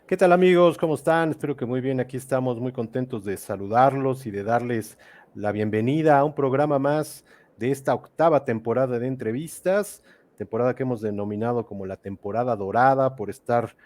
¿Qué tal amigos? ¿Cómo están? Espero que muy bien. Aquí estamos muy contentos de saludarlos y de darles la bienvenida a un programa más de esta octava temporada de entrevistas, temporada que hemos denominado como la temporada dorada por estar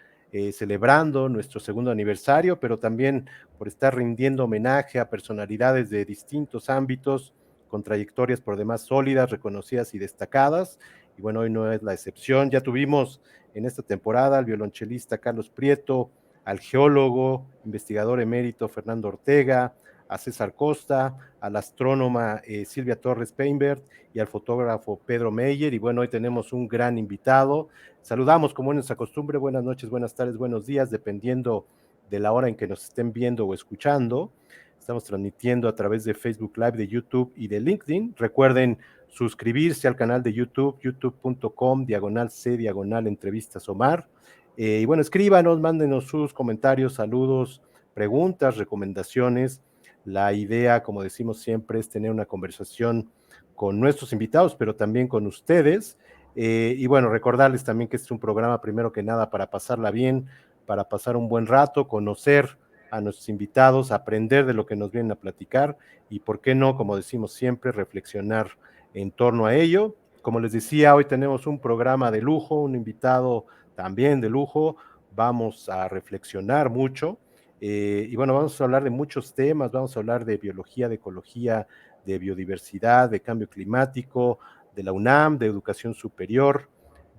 celebrando nuestro segundo aniversario, pero también por estar rindiendo homenaje a personalidades de distintos ámbitos con trayectorias por demás sólidas, reconocidas y destacadas. Y bueno, hoy no es la excepción. Ya tuvimos en esta temporada al violonchelista Carlos Prieto, al geólogo, investigador emérito Fernando Ortega, a César Costa, a la astrónoma Silvia Torres Peinbert y al fotógrafo Pedro Meyer. Y bueno, hoy tenemos un gran invitado. Saludamos, como es nuestra costumbre, buenas noches, buenas tardes, buenos días, dependiendo de la hora en que nos estén viendo o escuchando. Estamos transmitiendo a través de Facebook Live, de YouTube y de LinkedIn. Recuerden suscribirse al canal de YouTube, youtube.com/C/entrevistas Omar. Y bueno, escríbanos, mándenos sus comentarios, saludos, preguntas, recomendaciones. La idea, como decimos siempre, es tener una conversación con nuestros invitados, pero también con ustedes. Y bueno, recordarles también que este es un programa, primero que nada, para pasarla bien, para pasar un buen rato, conocer a nuestros invitados, aprender de lo que nos vienen a platicar y, ¿por qué no, como decimos siempre, reflexionar en torno a ello? Como les decía, hoy tenemos un programa de lujo, un invitado también de lujo. Vamos a reflexionar mucho y bueno, vamos a hablar de muchos temas, vamos a hablar de biología, de ecología, de biodiversidad, de cambio climático, de la UNAM, de educación superior,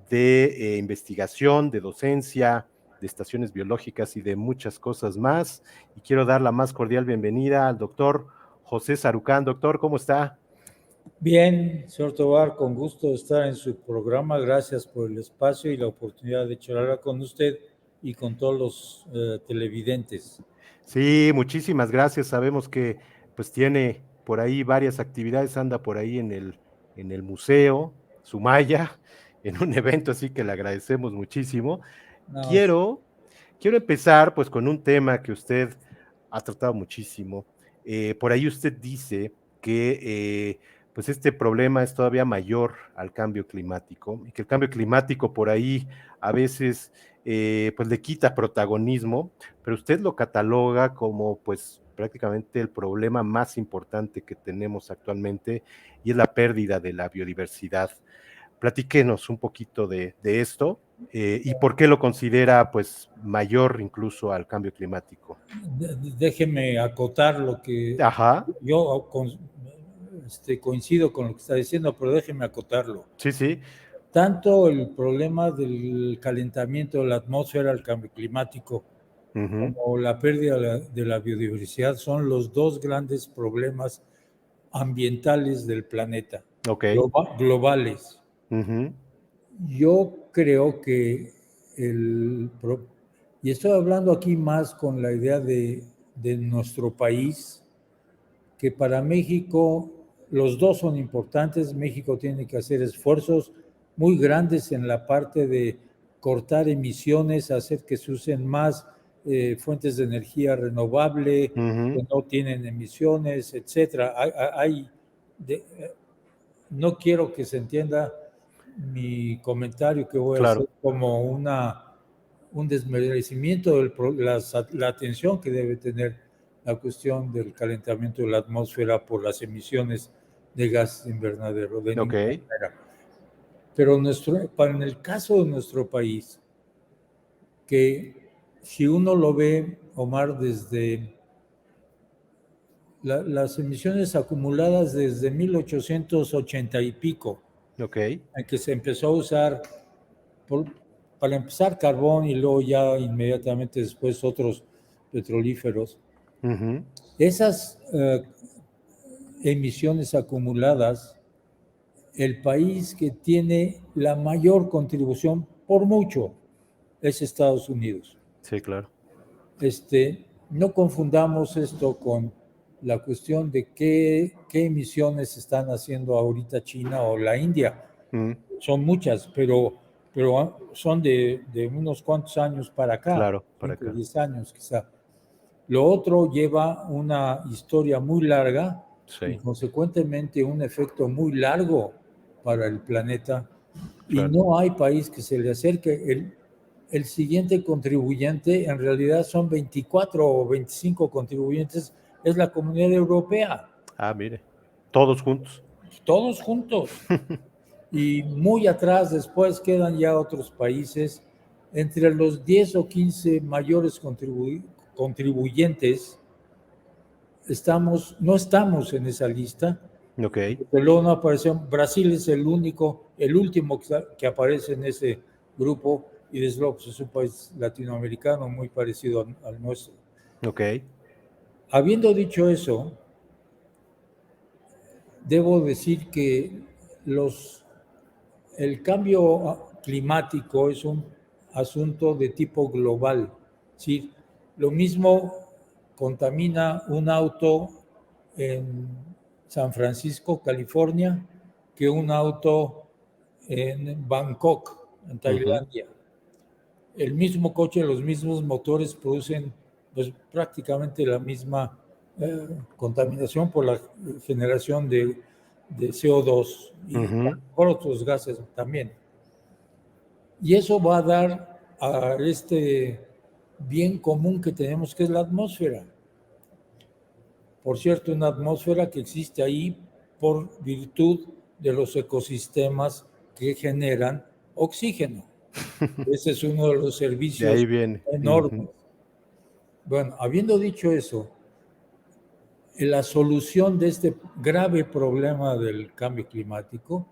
de investigación, de docencia, de estaciones biológicas y de muchas cosas más. Y quiero dar la más cordial bienvenida al doctor José Sarucán. Doctor, ¿cómo está? Bien, señor Tobar, con gusto de estar en su programa. Gracias por el espacio y la oportunidad de charlar con usted y con todos los televidentes. Sí, muchísimas gracias. Sabemos que pues tiene por ahí varias actividades, anda por ahí en el museo Sumaya, en un evento, así que le agradecemos muchísimo. No, Quiero, quiero empezar pues con un tema que usted ha tratado muchísimo. Por ahí usted dice que pues este problema es todavía mayor al cambio climático y que el cambio climático por ahí a veces pues le quita protagonismo, pero usted lo cataloga como pues prácticamente el problema más importante que tenemos actualmente y es la pérdida de la biodiversidad. Platíquenos un poquito de esto y por qué lo considera pues mayor incluso al cambio climático. déjeme acotar lo que Ajá, yo coincido con lo que está diciendo, pero déjeme acotarlo. sí, sí, Tanto el problema del calentamiento de la atmósfera, el cambio climático, uh-huh, como la pérdida de la biodiversidad son los dos grandes problemas ambientales del planeta, ok, globales. uh-huh, Yo creo que y estoy hablando aquí más con la idea de nuestro país, que para México los dos son importantes. México tiene que hacer esfuerzos muy grandes en la parte de cortar emisiones, hacer que se usen más fuentes de energía renovable, uh-huh, que no tienen emisiones, etcétera. De, no quiero que se entienda mi comentario que voy a hacer claro, como un desmerecimiento de la atención que debe tener la cuestión del calentamiento de la atmósfera por las emisiones de gases de invernadero, de ok, ninguna manera. Pero en el caso de nuestro país, que si uno lo ve, Omar, desde las emisiones acumuladas desde 1880 y pico, ok, en que se empezó a usar, por, para empezar, carbón y luego ya inmediatamente después otros petrolíferos. uh-huh, Esas emisiones acumuladas, el país que tiene la mayor contribución por mucho es Estados Unidos. sí, claro, No confundamos esto con la cuestión de qué emisiones están haciendo ahorita China o la India. uh, Son muchas, pero son de unos cuantos años para acá, claro, para 5 o acá, 10 años quizá. Lo otro lleva una historia muy larga y sí, consecuentemente un efecto muy largo para el planeta y claro, no hay país que se le acerque. el siguiente contribuyente, en realidad son 24 o 25 contribuyentes, es la Comunidad Europea. Ah, mire, todos juntos. Todos juntos. Y muy atrás después quedan ya otros países. Entre los 10 o 15 mayores contribuyentes no estamos en esa lista. Ok. Pero luego no apareció. Brasil es el último que aparece en ese grupo, y desde luego es un país latinoamericano muy parecido al nuestro. Ok. Habiendo dicho eso, debo decir que el cambio climático es un asunto de tipo global. ¿Sí? Lo mismo contamina un auto en San Francisco, California, que un auto en Bangkok, en Tailandia. El mismo coche, los mismos motores producen pues, prácticamente la misma contaminación por la generación de CO2 y por otros gases también. Y eso va a dar a este bien común que tenemos, que es la atmósfera. Por cierto, una atmósfera que existe ahí por virtud de los ecosistemas que generan oxígeno. Ese es uno de los servicios de ahí viene. enormes. Bueno, habiendo dicho eso, la solución de este grave problema del cambio climático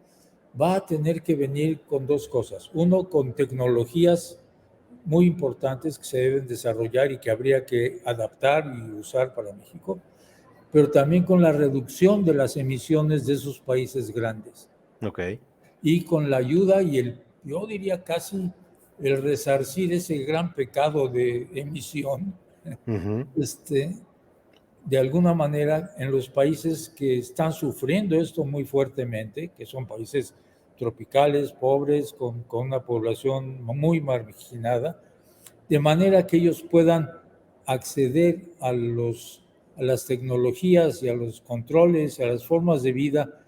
va a tener que venir con dos cosas. Uno, con tecnologías muy importantes que se deben desarrollar y que habría que adaptar y usar para México, pero también con la reducción de las emisiones de esos países grandes. Ok. Y con la ayuda y yo diría casi el resarcir ese gran pecado de emisión, de alguna manera en los países que están sufriendo esto muy fuertemente, que son países tropicales, pobres, con una población muy marginada, de manera que ellos puedan acceder a las tecnologías y a los controles, a las formas de vida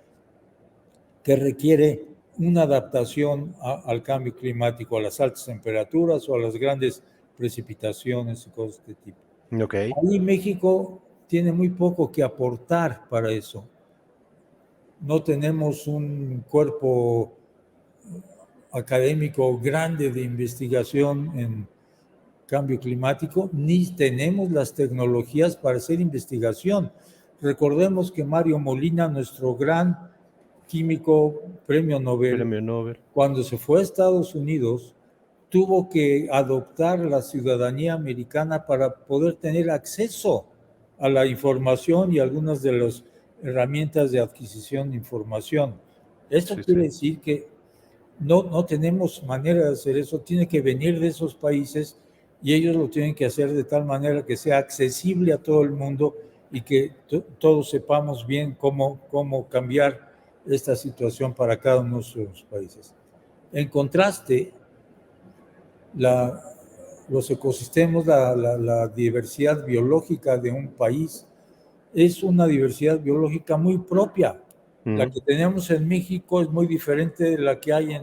que requiere una adaptación al cambio climático, a las altas temperaturas o a las grandes precipitaciones y cosas de este tipo. Okay. Ahí México tiene muy poco que aportar para eso. No tenemos un cuerpo académico grande de investigación en cambio climático, ni tenemos las tecnologías para hacer investigación. Recordemos que Mario Molina, nuestro gran químico, premio Nobel, cuando se fue a Estados Unidos, tuvo que adoptar la ciudadanía americana para poder tener acceso a la información y algunas de las herramientas de adquisición de información. Esto quiere decir que no tenemos manera de hacer eso, tiene que venir de esos países y ellos lo tienen que hacer de tal manera que sea accesible a todo el mundo y que todos sepamos bien cómo cambiar esta situación para cada uno de nuestros países. En contraste, los ecosistemas, la diversidad biológica de un país es una diversidad biológica muy propia. La que tenemos en México es muy diferente de la que hay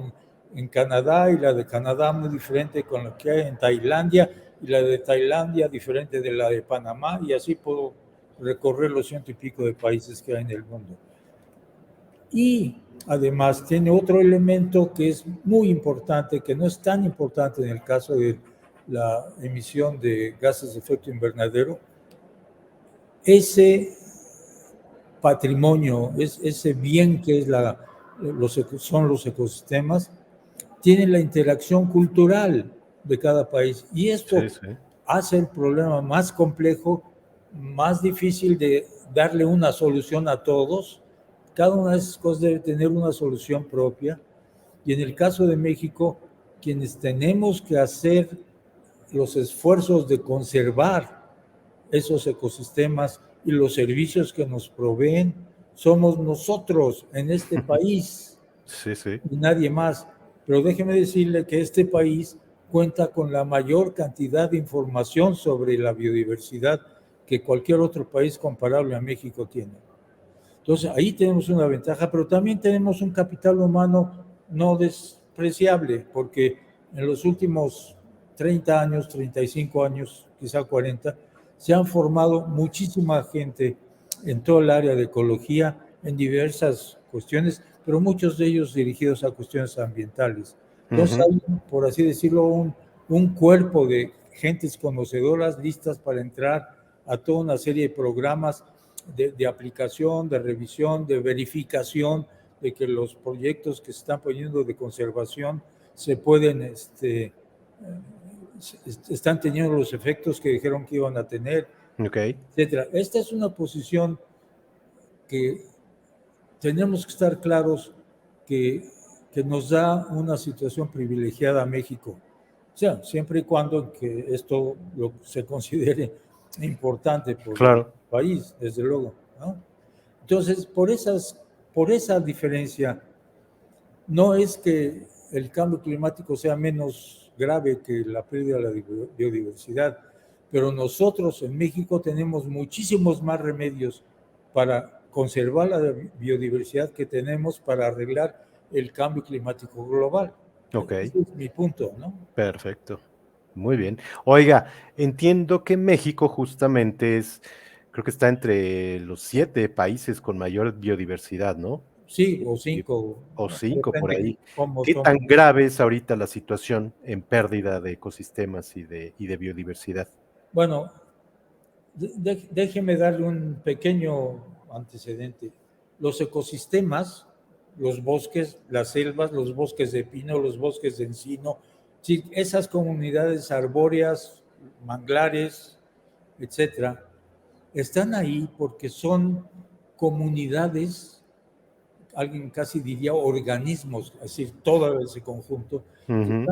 en Canadá, y la de Canadá muy diferente con la que hay en Tailandia, y la de Tailandia diferente de la de Panamá, y así puedo recorrer los 100 y pico de países que hay en el mundo. Y además tiene otro elemento que es muy importante, que no es tan importante en el caso de la emisión de gases de efecto invernadero. Ese patrimonio, ese bien que es son los ecosistemas, tiene la interacción cultural de cada país. Y esto hace el problema más complejo, más difícil de darle una solución a todos. Cada una de esas cosas debe tener una solución propia. Y en el caso de México, quienes tenemos que hacer los esfuerzos de conservar esos ecosistemas y los servicios que nos proveen, somos nosotros en este país. Y nadie más. Pero déjeme decirle que este país cuenta con la mayor cantidad de información sobre la biodiversidad que cualquier otro país comparable a México tiene. Entonces, ahí tenemos una ventaja, pero también tenemos un capital humano no despreciable, porque en los últimos 30 años, 35 años, quizá 40, se han formado muchísima gente en todo el área de ecología, en diversas cuestiones, pero muchos de ellos dirigidos a cuestiones ambientales. Entonces hay, por así decirlo, un cuerpo de gentes conocedoras listas para entrar a toda una serie de programas de aplicación, de revisión, de verificación de que los proyectos que se están poniendo de conservación se pueden, están teniendo los efectos que dijeron que iban a tener, etcétera. Esta es una posición que tenemos que estar claros que nos da una situación privilegiada a México. O sea, siempre y cuando que esto se considere importante por el país, desde luego, ¿no? Entonces, por esa diferencia, no es que el cambio climático sea menos grave que la pérdida de la biodiversidad, pero nosotros en México tenemos muchísimos más remedios para conservar la biodiversidad que tenemos para arreglar el cambio climático global. Ese es mi punto, ¿no? Perfecto. Muy bien. Oiga, entiendo que México justamente creo que está entre los 7 países con mayor biodiversidad, ¿no? Sí, o 5. O 5 por ahí. ¿Qué tan grave es ahorita la situación en pérdida de ecosistemas y de biodiversidad? Bueno, déjeme darle un pequeño antecedente. Los ecosistemas, los bosques, las selvas, los bosques de pino, los bosques de encino, sí, esas comunidades arbóreas, manglares, etcétera, están ahí porque son comunidades, alguien casi diría organismos, es decir, todo ese conjunto, que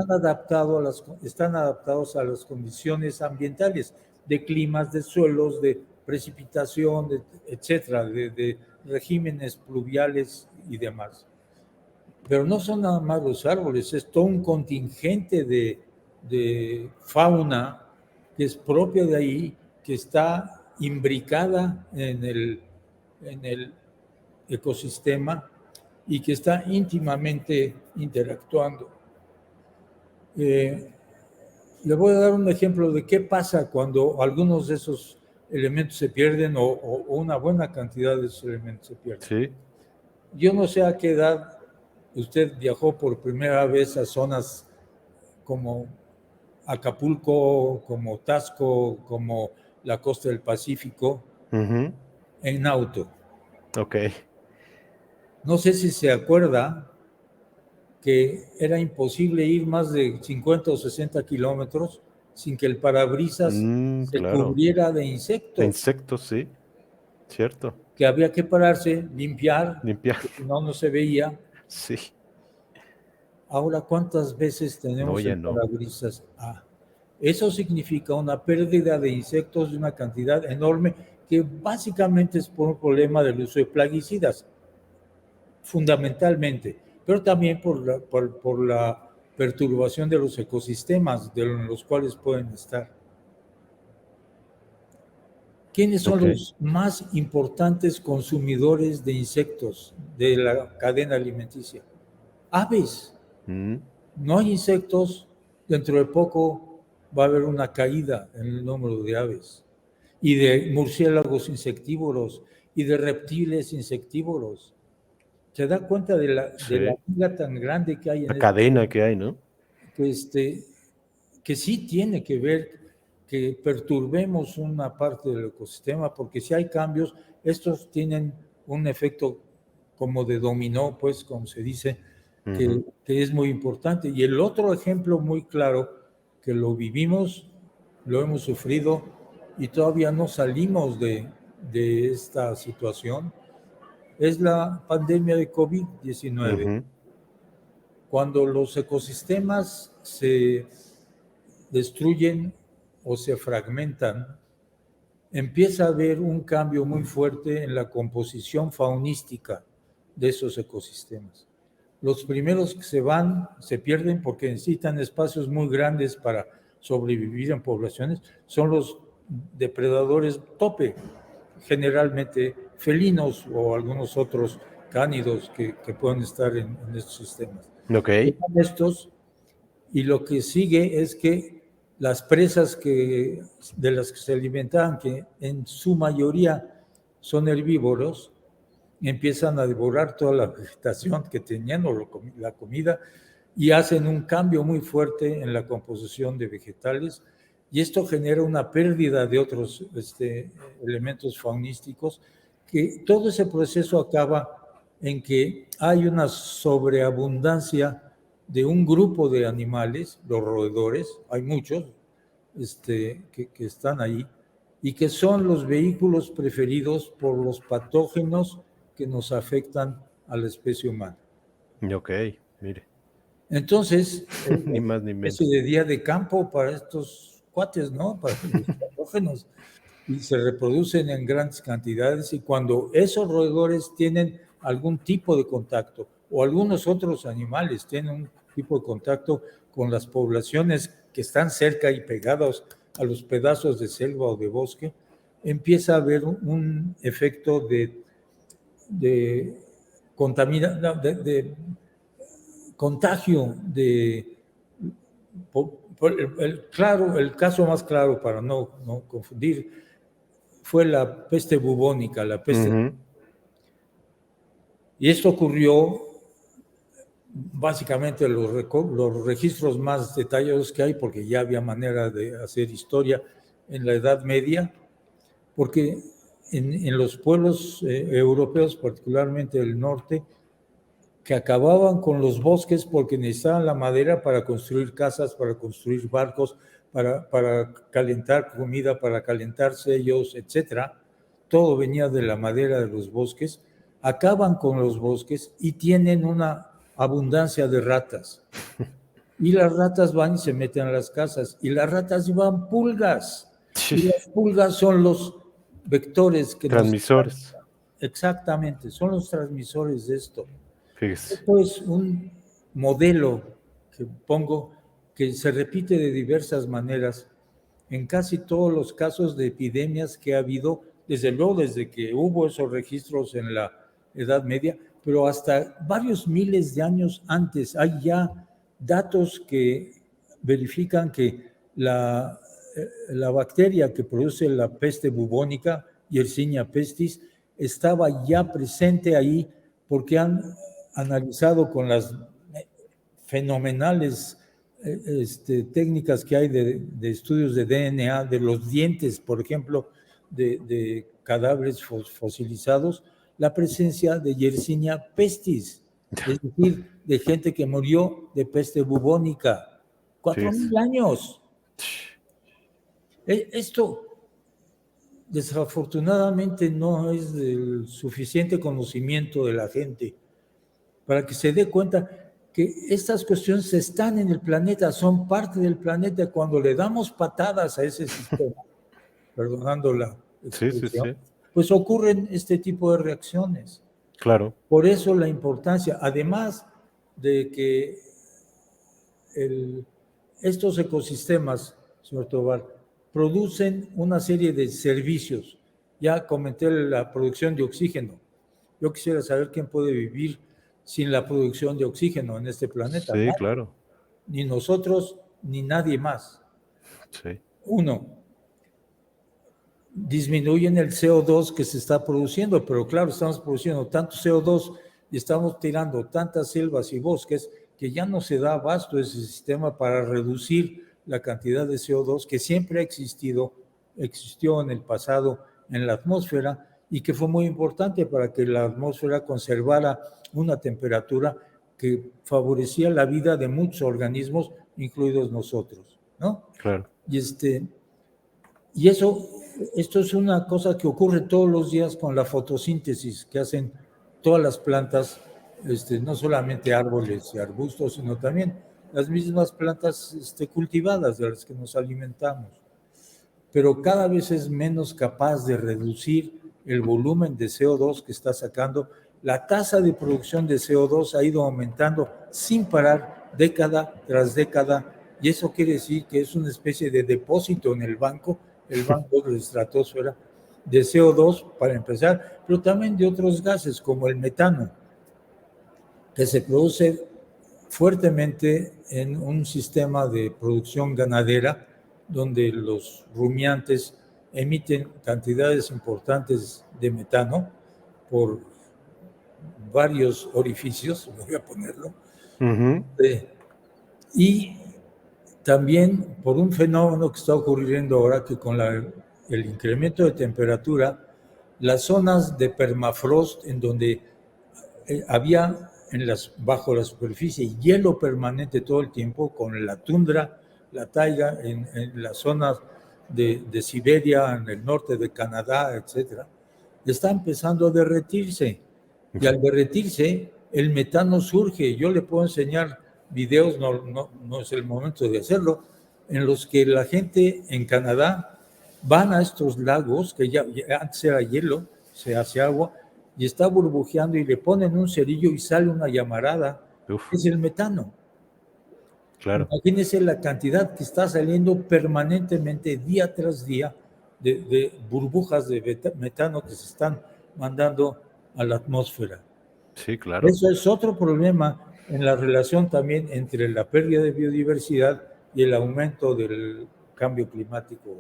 están adaptados a las condiciones ambientales, de climas, de suelos, de precipitación, etcétera, de regímenes pluviales y demás. Pero no son nada más los árboles, es todo un contingente de fauna que es propia de ahí, que está imbricada en el ecosistema y que está íntimamente interactuando. Le voy a dar un ejemplo de qué pasa cuando algunos de esos elementos se pierden o una buena cantidad de esos elementos se pierden. Sí. Yo no sé a qué edad usted viajó por primera vez a zonas como Acapulco, como Taxco, como la costa del Pacífico, en auto. No sé si se acuerda que era imposible ir más de 50 o 60 kilómetros sin que el parabrisas se cubriera de insectos. De insectos, sí, cierto. Que había que pararse, limpiar. Porque no se veía. Sí. Ahora, ¿cuántas veces tenemos el parabrisas? Eso significa una pérdida de insectos de una cantidad enorme que básicamente es por un problema del uso de plaguicidas, fundamentalmente, pero también por la perturbación de los ecosistemas de los cuales pueden estar. ¿Quiénes son los más importantes consumidores de insectos de la cadena alimenticia? Aves. No hay insectos, dentro de poco va a haber una caída en el número de aves y de murciélagos insectívoros y de reptiles insectívoros. ¿Se da cuenta de la vida tan grande que hay en la cadena que hay, ¿no? Que sí tiene que ver que perturbemos una parte del ecosistema, porque si hay cambios, estos tienen un efecto como de dominó, pues, como se dice, que es muy importante. Y el otro ejemplo muy claro, que lo vivimos, lo hemos sufrido y todavía no salimos de esta situación, es la pandemia de COVID-19. Cuando los ecosistemas se destruyen o se fragmentan, empieza a haber un cambio muy fuerte en la composición faunística de esos ecosistemas. Los primeros que se van, se pierden porque necesitan espacios muy grandes para sobrevivir en poblaciones, son los depredadores tope, generalmente felinos o algunos otros cánidos que pueden estar en estos sistemas. Estos, y lo que sigue es que las presas de las que se alimentaban, que en su mayoría son herbívoros, empiezan a devorar toda la vegetación que tenían o la comida y hacen un cambio muy fuerte en la composición de vegetales, y esto genera una pérdida de otros elementos faunísticos, que todo ese proceso acaba en que hay una sobreabundancia de un grupo de animales, los roedores, hay muchos que están ahí, y que son los vehículos preferidos por los patógenos que nos afectan a la especie humana. Ok, mire. Entonces, Ni más ni menos. especie de día de campo para estos cuates, ¿no? Para los patógenos. Y se reproducen en grandes cantidades, y cuando esos roedores tienen algún tipo de contacto, o algunos otros animales tienen un tipo de contacto con las poblaciones que están cerca y pegados a los pedazos de selva o de bosque, empieza a haber un efecto de contagio el caso más claro, para no confundir, fue la peste bubónica, la peste. Ujú. Y esto ocurrió, básicamente los registros más detallados que hay, porque ya había manera de hacer historia en la Edad Media, porque en los pueblos europeos, particularmente del norte, que acababan con los bosques porque necesitaban la madera para construir casas, para construir barcos, para calentar comida, para calentarse ellos, etcétera. Todo venía de la madera de los bosques. Acaban con los bosques y tienen una abundancia de ratas. Y las ratas van y se meten a las casas. Y las ratas llevan pulgas. Y las pulgas son los vectores que transmisores. Exactamente, son los transmisores de esto. Fíjese. Esto es un modelo que pongo que se repite de diversas maneras en casi todos los casos de epidemias que ha habido, desde luego desde que hubo esos registros en la Edad Media, pero hasta varios miles de años antes. Hay ya datos que verifican que la bacteria que produce la peste bubónica, Yersinia pestis, estaba ya presente ahí, porque han analizado con las fenomenales técnicas que hay de estudios de DNA, de los dientes, por ejemplo, de cadáveres fosilizados, la presencia de Yersinia pestis, es decir, de gente que murió de peste bubónica. 4,000 años. Esto desafortunadamente no es del suficiente conocimiento de la gente para que se dé cuenta que estas cuestiones están en el planeta, son parte del planeta. Cuando le damos patadas a ese sistema, perdonando la expresión, pues ocurren este tipo de reacciones. Claro. Por eso la importancia, además de que estos ecosistemas, señor Tobar, producen una serie de servicios. Ya comenté la producción de oxígeno. Yo quisiera saber quién puede vivir sin la producción de oxígeno en este planeta. Sí, ¿no? Claro. Ni nosotros, ni nadie más. Sí. Uno, disminuyen el CO2 que se está produciendo, pero claro, estamos produciendo tanto CO2 y estamos tirando tantas selvas y bosques que ya no se da abasto ese sistema para reducir la cantidad de CO2 que siempre existió en el pasado en la atmósfera, y que fue muy importante para que la atmósfera conservara una temperatura que favorecía la vida de muchos organismos, incluidos nosotros, ¿no? Claro. Y esto es una cosa que ocurre todos los días con la fotosíntesis que hacen todas las plantas, no solamente árboles y arbustos, sino también las mismas plantas cultivadas de las que nos alimentamos. Pero cada vez es menos capaz de reducir el volumen de CO2 que está sacando. La tasa de producción de CO2 ha ido aumentando sin parar, década tras década, y eso quiere decir que es una especie de depósito en el banco de la estratosfera de CO2, para empezar, pero también de otros gases como el metano, que se produce fuertemente en un sistema de producción ganadera donde los rumiantes emiten cantidades importantes de metano por varios orificios, voy a ponerlo, y también por un fenómeno que está ocurriendo ahora, que con el incremento de temperatura, las zonas de permafrost en donde había bajo la superficie hielo permanente todo el tiempo, con la tundra, la taiga en las zonas de Siberia, en el norte de Canadá, etcétera, está empezando a derretirse. Y al derretirse, el metano surge. Yo le puedo enseñar videos, no es el momento de hacerlo, en los que la gente en Canadá van a estos lagos, que ya antes era hielo, se hace agua, y está burbujeando y le ponen un cerillo y sale una llamarada. Es el metano. Claro. Imagínense la cantidad que está saliendo permanentemente, día tras día, de burbujas de metano que se están mandando a la atmósfera. Sí, claro. Eso es otro problema en la relación también entre la pérdida de biodiversidad y el aumento del cambio climático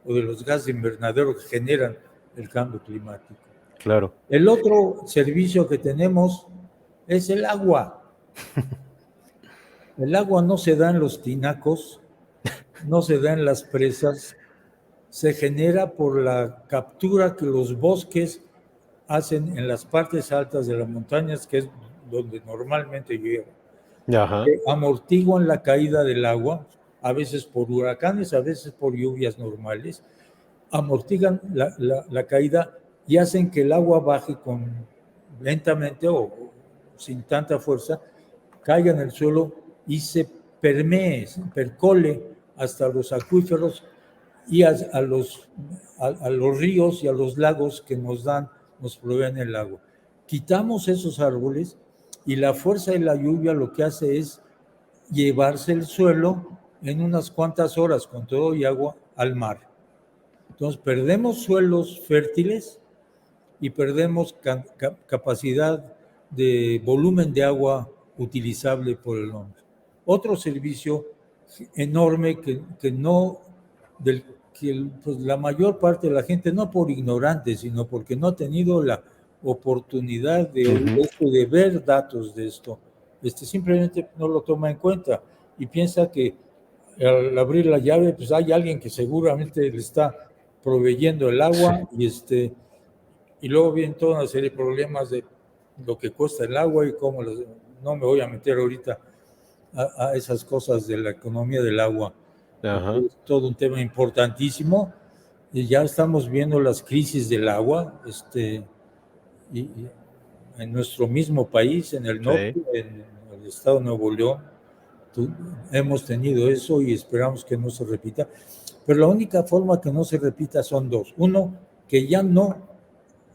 o de los gases de invernadero que generan el cambio climático. Claro. El otro servicio que tenemos es el agua. El agua no se da en los tinacos, no se da en las presas, se genera por la captura que los bosques hacen en las partes altas de las montañas, que es donde normalmente llueve. Amortiguan la caída del agua, a veces por huracanes, a veces por lluvias normales, amortiguan la caída y hacen que el agua baje lentamente o sin tanta fuerza, caiga en el suelo y se percole hasta los acuíferos y a los ríos y a los lagos que nos proveen el agua. Quitamos esos árboles y la fuerza de la lluvia lo que hace es llevarse el suelo en unas cuantas horas con todo y agua al mar. Entonces perdemos suelos fértiles y perdemos capacidad de volumen de agua utilizable por el hombre. Otro servicio enorme que pues la mayor parte de la gente, no por ignorante, sino porque no ha tenido la oportunidad de ver datos de esto, simplemente no lo toma en cuenta y piensa que al abrir la llave, pues hay alguien que seguramente le está proveyendo el agua y luego vienen toda una serie de problemas de lo que cuesta el agua y cómo no me voy a meter ahorita a esas cosas de la economía del agua. Es todo un tema importantísimo y ya estamos viendo las crisis del agua y en nuestro mismo país, en el norte, en el estado de Nuevo León, hemos tenido eso y esperamos que no se repita. Pero la única forma que no se repita son dos. Uno, que ya no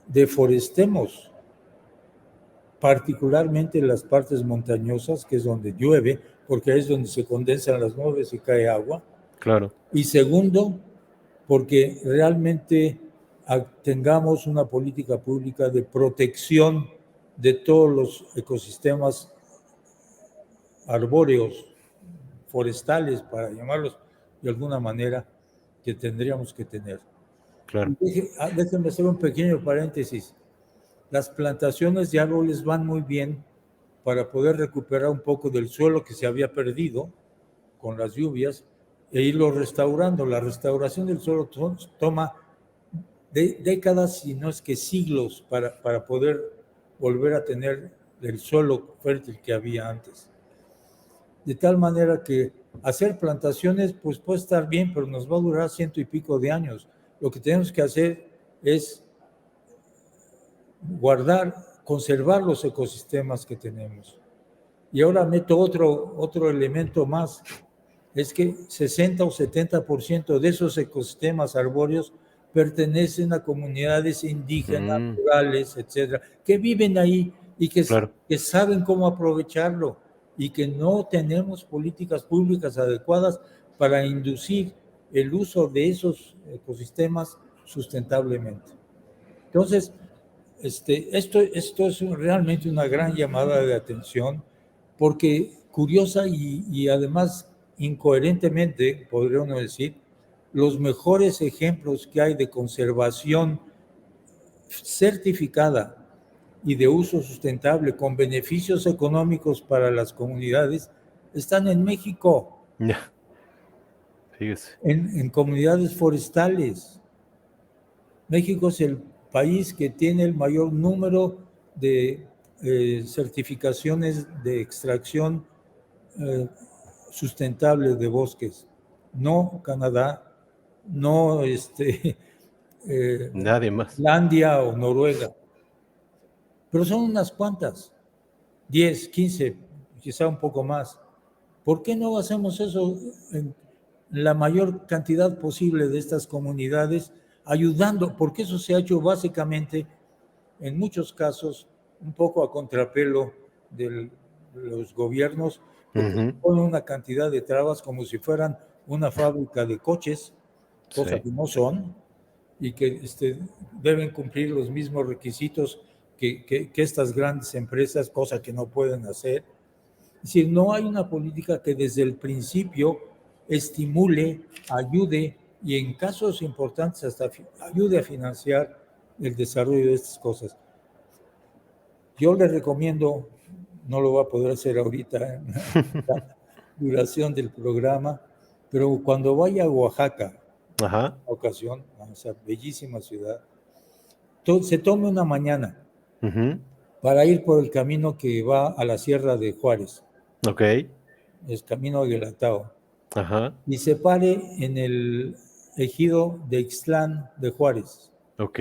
deforestemos particularmente las partes montañosas, que es donde llueve, porque es donde se condensan las nubes y cae agua. Claro. Y segundo, porque realmente tengamos una política pública de protección de todos los ecosistemas arbóreos, forestales, para llamarlos de alguna manera, que tendríamos que tener. Claro. Déjenme hacer un pequeño paréntesis. Las plantaciones de árboles van muy bien para poder recuperar un poco del suelo que se había perdido con las lluvias e irlo restaurando. La restauración del suelo toma décadas, si no es que siglos, para poder volver a tener el suelo fértil que había antes. De tal manera que hacer plantaciones pues puede estar bien, pero nos va a durar 100 y pico de años. Lo que tenemos que hacer es conservar los ecosistemas que tenemos. Y ahora meto otro elemento más, es que 60 o 70% de esos ecosistemas arbóreos pertenecen a comunidades indígenas, rurales, etcétera, que viven ahí y que saben cómo aprovecharlo y que no tenemos políticas públicas adecuadas para inducir el uso de esos ecosistemas sustentablemente. Entonces, esto es realmente una gran llamada de atención, porque curiosa y además incoherentemente, podría uno decir, los mejores ejemplos que hay de conservación certificada y de uso sustentable con beneficios económicos para las comunidades están en México, Ya, fíjese. en comunidades forestales. México es el país que tiene el mayor número de certificaciones de extracción sustentable de bosques. No Canadá, no Nadie más. Islandia o Noruega, pero son unas cuantas, 10, 15, quizá un poco más. ¿Por qué no hacemos eso en la mayor cantidad posible de estas comunidades, ayudando? Porque eso se ha hecho básicamente, en muchos casos, un poco a contrapelo de los gobiernos, porque ponen una cantidad de trabas como si fueran una fábrica de coches, cosa Sí. que no son, y que deben cumplir los mismos requisitos que estas grandes empresas, cosa que no pueden hacer. Es decir, no hay una política que desde el principio estimule, ayude y en casos importantes hasta ayude a financiar el desarrollo de estas cosas. Yo le recomiendo, no lo va a poder hacer ahorita en la duración del programa, pero cuando vaya a Oaxaca, Ajá. ocasión, a esa bellísima ciudad, se tome una mañana para ir por el camino que va a la Sierra de Juárez. Ok. Es camino a Guelatao. Ajá. Y se pare en el ejido de Ixtlán de Juárez. Ok.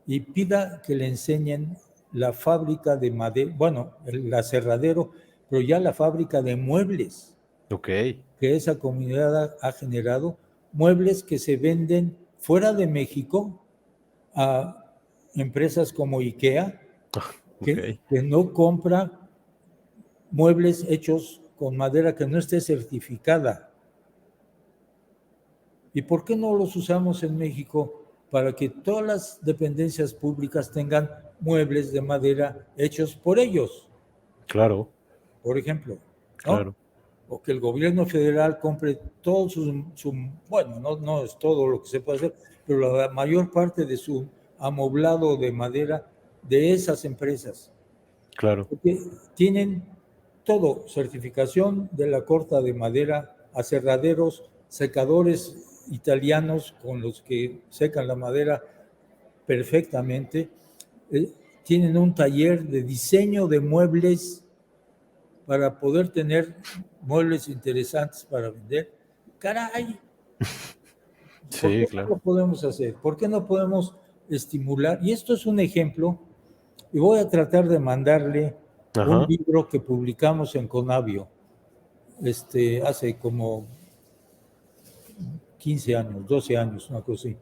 Y pida que le enseñen la fábrica de madera, bueno, el aserradero, pero ya la fábrica de muebles. Ok. Que esa comunidad ha generado, muebles que se venden fuera de México a empresas como IKEA, Ok. que no compra muebles hechos con madera que no esté certificada. ¿Y por qué no los usamos en México para que todas las dependencias públicas tengan muebles de madera hechos por ellos? Claro. Por ejemplo, ¿no? Claro. O que el gobierno federal compre todo bueno, no es todo lo que se puede hacer, pero la mayor parte de su amoblado de madera de esas empresas. Claro. Porque tienen todo, certificación de la corta de madera, aserraderos, secadores italianos con los que secan la madera perfectamente. Tienen un taller de diseño de muebles para poder tener muebles interesantes para vender. ¡Caray! ¿Por Sí, qué no claro. lo podemos hacer? ¿Por qué no podemos estimular? Y esto es un ejemplo, y voy a tratar de mandarle un Ajá. libro que publicamos en Conavio hace como 15 años, 12 años, una cosa así,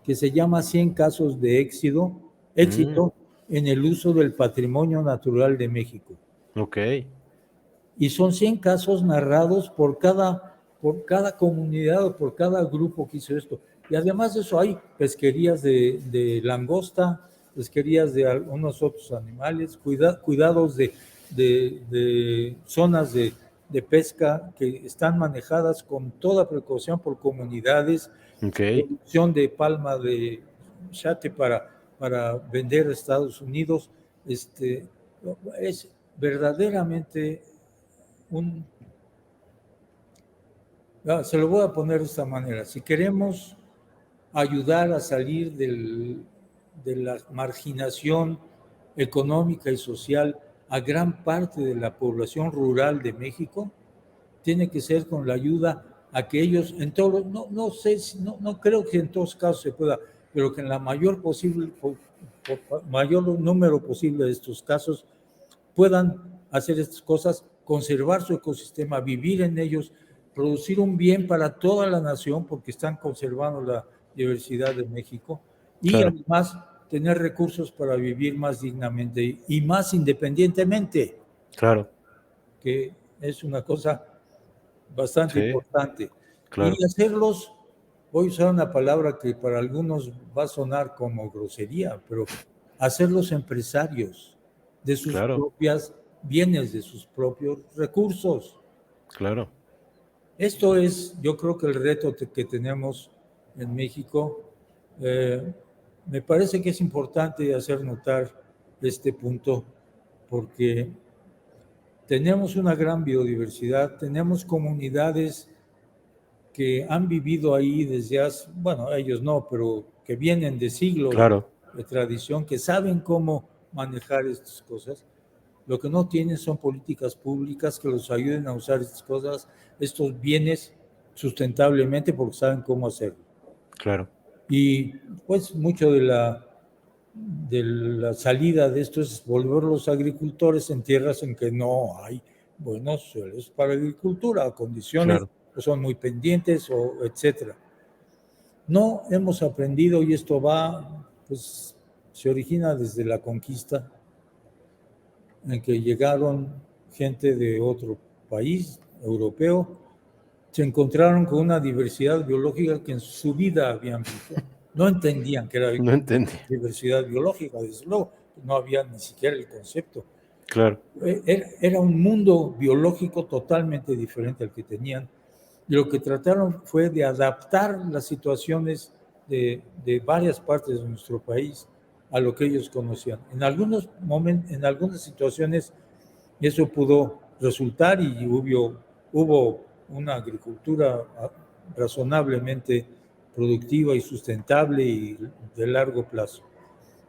que se llama 100 casos de éxito en el uso del patrimonio natural de México. Ok. Y son 100 casos narrados por cada comunidad o por cada grupo que hizo esto. Y además de eso hay pesquerías de langosta, pesquerías de algunos otros animales, cuidados de zonas de pesca que están manejadas con toda precaución por comunidades, Ok. producción de palma de chate para vender a Estados Unidos. Es verdaderamente se lo voy a poner de esta manera. Si queremos ayudar a salir de la marginación económica y social a gran parte de la población rural de México, tiene que ser con la ayuda a que ellos, no creo que en todos casos se pueda, pero que en la mayor número posible de estos casos puedan hacer estas cosas, conservar su ecosistema, vivir en ellos, producir un bien para toda la nación, porque están conservando la diversidad de México, y Claro. además tener recursos para vivir más dignamente y más independientemente, Claro. que es una cosa bastante Sí. importante. Claro. Y hacerlos, voy a usar una palabra que para algunos va a sonar como grosería, pero hacerlos empresarios de sus Claro. propias bienes, de sus propios recursos. Claro. Esto es, yo creo que el reto que tenemos en México. Me parece que es importante hacer notar este punto porque tenemos una gran biodiversidad, tenemos comunidades que han vivido ahí desde hace, bueno, ellos no, pero que vienen de siglos Claro, de tradición, que saben cómo manejar estas cosas. Lo que no tienen son políticas públicas que los ayuden a usar estas cosas, estos bienes sustentablemente porque saben cómo hacerlo. claro. Y pues mucho de la salida de esto es volver los agricultores en tierras en que no hay buenos suelos para agricultura, condiciones Claro. que son muy pendientes o etcétera. No hemos aprendido y esto va, pues se origina desde la conquista, en que llegaron gente de otro país europeo, se encontraron con una diversidad biológica que en su vida habían visto. No entendían que era No entendí. diversidad biológica, desde luego, no había ni siquiera el concepto. Claro, Era un mundo biológico totalmente diferente al que tenían. Y lo que trataron fue de adaptar las situaciones de varias partes de nuestro país a lo que ellos conocían. En algunos momentos, en algunas situaciones, eso pudo resultar y hubo una agricultura razonablemente productiva y sustentable y de largo plazo,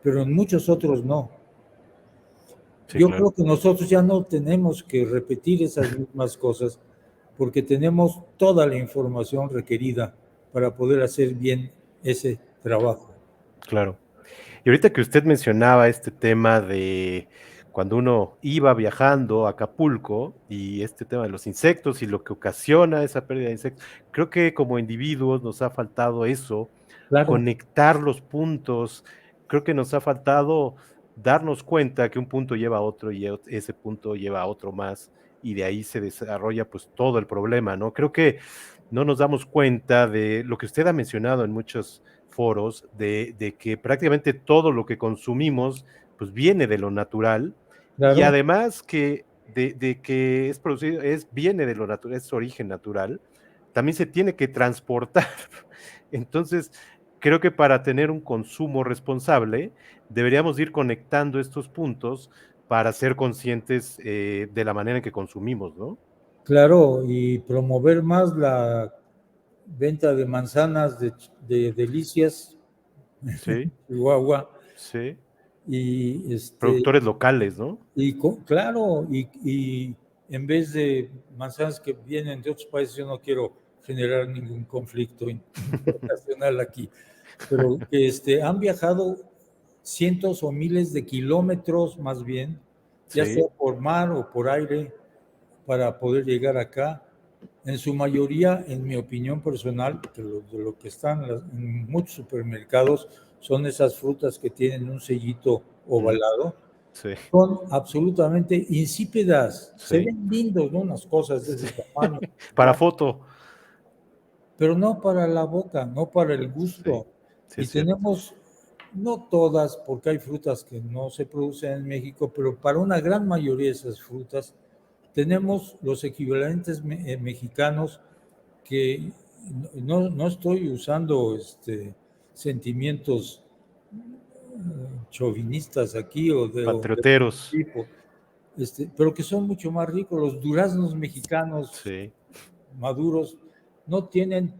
pero en muchos otros no. sí, Yo claro. creo que nosotros ya no tenemos que repetir esas mismas cosas porque tenemos toda la información requerida para poder hacer bien ese trabajo. Claro. Y ahorita que usted mencionaba este tema de cuando uno iba viajando a Acapulco y este tema de los insectos y lo que ocasiona esa pérdida de insectos, creo que como individuos nos ha faltado eso, Claro, conectar los puntos, creo que nos ha faltado darnos cuenta que un punto lleva a otro y ese punto lleva a otro más y de ahí se desarrolla pues todo el problema, ¿no? Creo que no nos damos cuenta de lo que usted ha mencionado en muchos foros, de que prácticamente todo lo que consumimos pues viene de lo natural y claro, además que de que es producido, viene de lo natural, es origen natural, también se tiene que transportar. Entonces, creo que para tener un consumo responsable, deberíamos ir conectando estos puntos para ser conscientes de la manera en que consumimos, ¿no? claro, y promover más la venta de manzanas de delicias, Sí, Chihuahua, sí. y Productores locales, ¿no? claro, y en vez de manzanas que vienen de otros países, yo no quiero generar ningún conflicto internacional aquí, pero que han viajado cientos o miles de kilómetros más bien, ya sea Sí, por mar o por aire, para poder llegar acá. En su mayoría, en mi opinión personal, de lo que están en muchos supermercados, son esas frutas que tienen un sellito mm, ovalado, sí, son absolutamente insípidas. Se sí, ven lindos, ¿no? Unas cosas de sí. ese tamaño, Para foto. pero no para la boca, no para el Sí, gusto. sí Y es cierto. tenemos, no todas, porque hay frutas que no se producen en México, pero para una gran mayoría de esas frutas tenemos los equivalentes mexicanos que no estoy usando sentimientos chauvinistas aquí o de Patrioteros. tipo, pero que son mucho más ricos. Los duraznos mexicanos Sí, maduros no tienen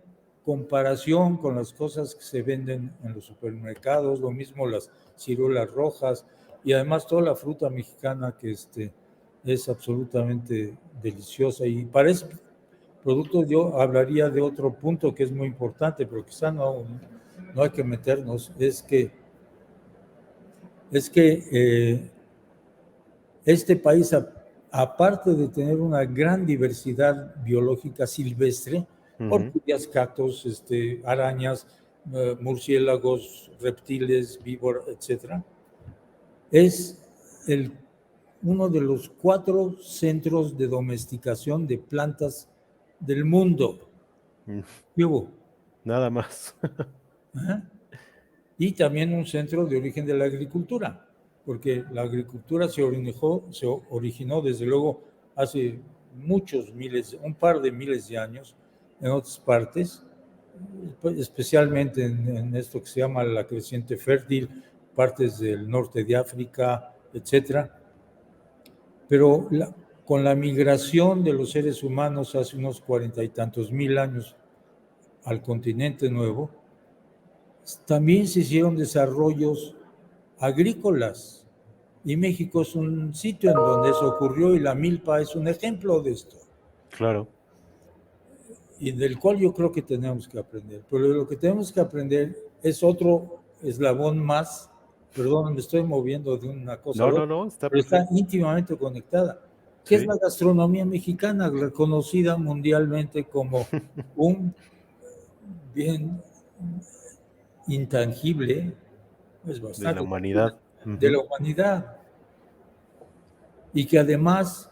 comparación con las cosas que se venden en los supermercados, lo mismo las ciruelas rojas y además toda la fruta mexicana que es absolutamente deliciosa. Y para ese producto yo hablaría de otro punto que es muy importante, pero quizá no hay que meternos, es que este país, aparte de tener una gran diversidad biológica silvestre, ujú, orquídeas, cactus, arañas, murciélagos, reptiles, víboras, etcétera, es el, uno de los 4 centros de domesticación de plantas del mundo. mm, ¿Qué hubo? nada más. Ajá. Y también un centro de origen de la agricultura, porque la agricultura se originó desde luego hace muchos miles, un par de miles de años en otras partes, especialmente en esto que se llama la creciente fértil, partes del norte de África, etcétera. Pero con la migración de los seres humanos hace unos 40 y tantos mil años al continente nuevo, también se hicieron desarrollos agrícolas. Y México es un sitio en donde eso ocurrió y la milpa es un ejemplo de esto. Claro. Y del cual yo creo que tenemos que aprender. Pero lo que tenemos que aprender es otro eslabón más. Perdón, me estoy moviendo de una cosa a otra, No, está pero está perfecto. íntimamente conectada, que es Sí. la gastronomía mexicana, reconocida mundialmente como un bien intangible, es De la bastante tangible, humanidad. de la humanidad, y que además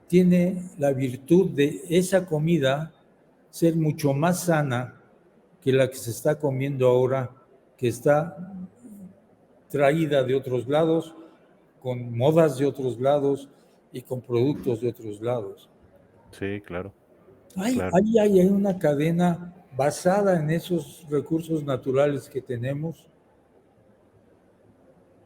tiene la virtud de esa comida ser mucho más sana que la que se está comiendo ahora, que está traída de otros lados, con modas de otros lados y con productos de otros lados. Sí, claro. Hay, Claro. hay una cadena basada en esos recursos naturales que tenemos,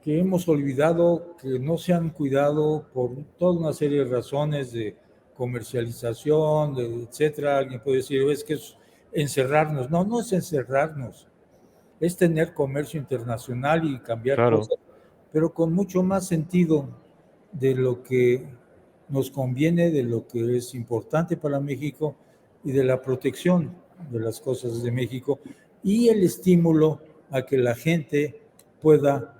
que hemos olvidado, que no se han cuidado por toda una serie de razones de comercialización, etcétera. Alguien puede decir, es que es encerrarnos. No, no es encerrarnos, es tener comercio internacional y cambiar Claro. cosas, pero con mucho más sentido de lo que nos conviene, de lo que es importante para México y de la protección de las cosas de México y el estímulo a que la gente pueda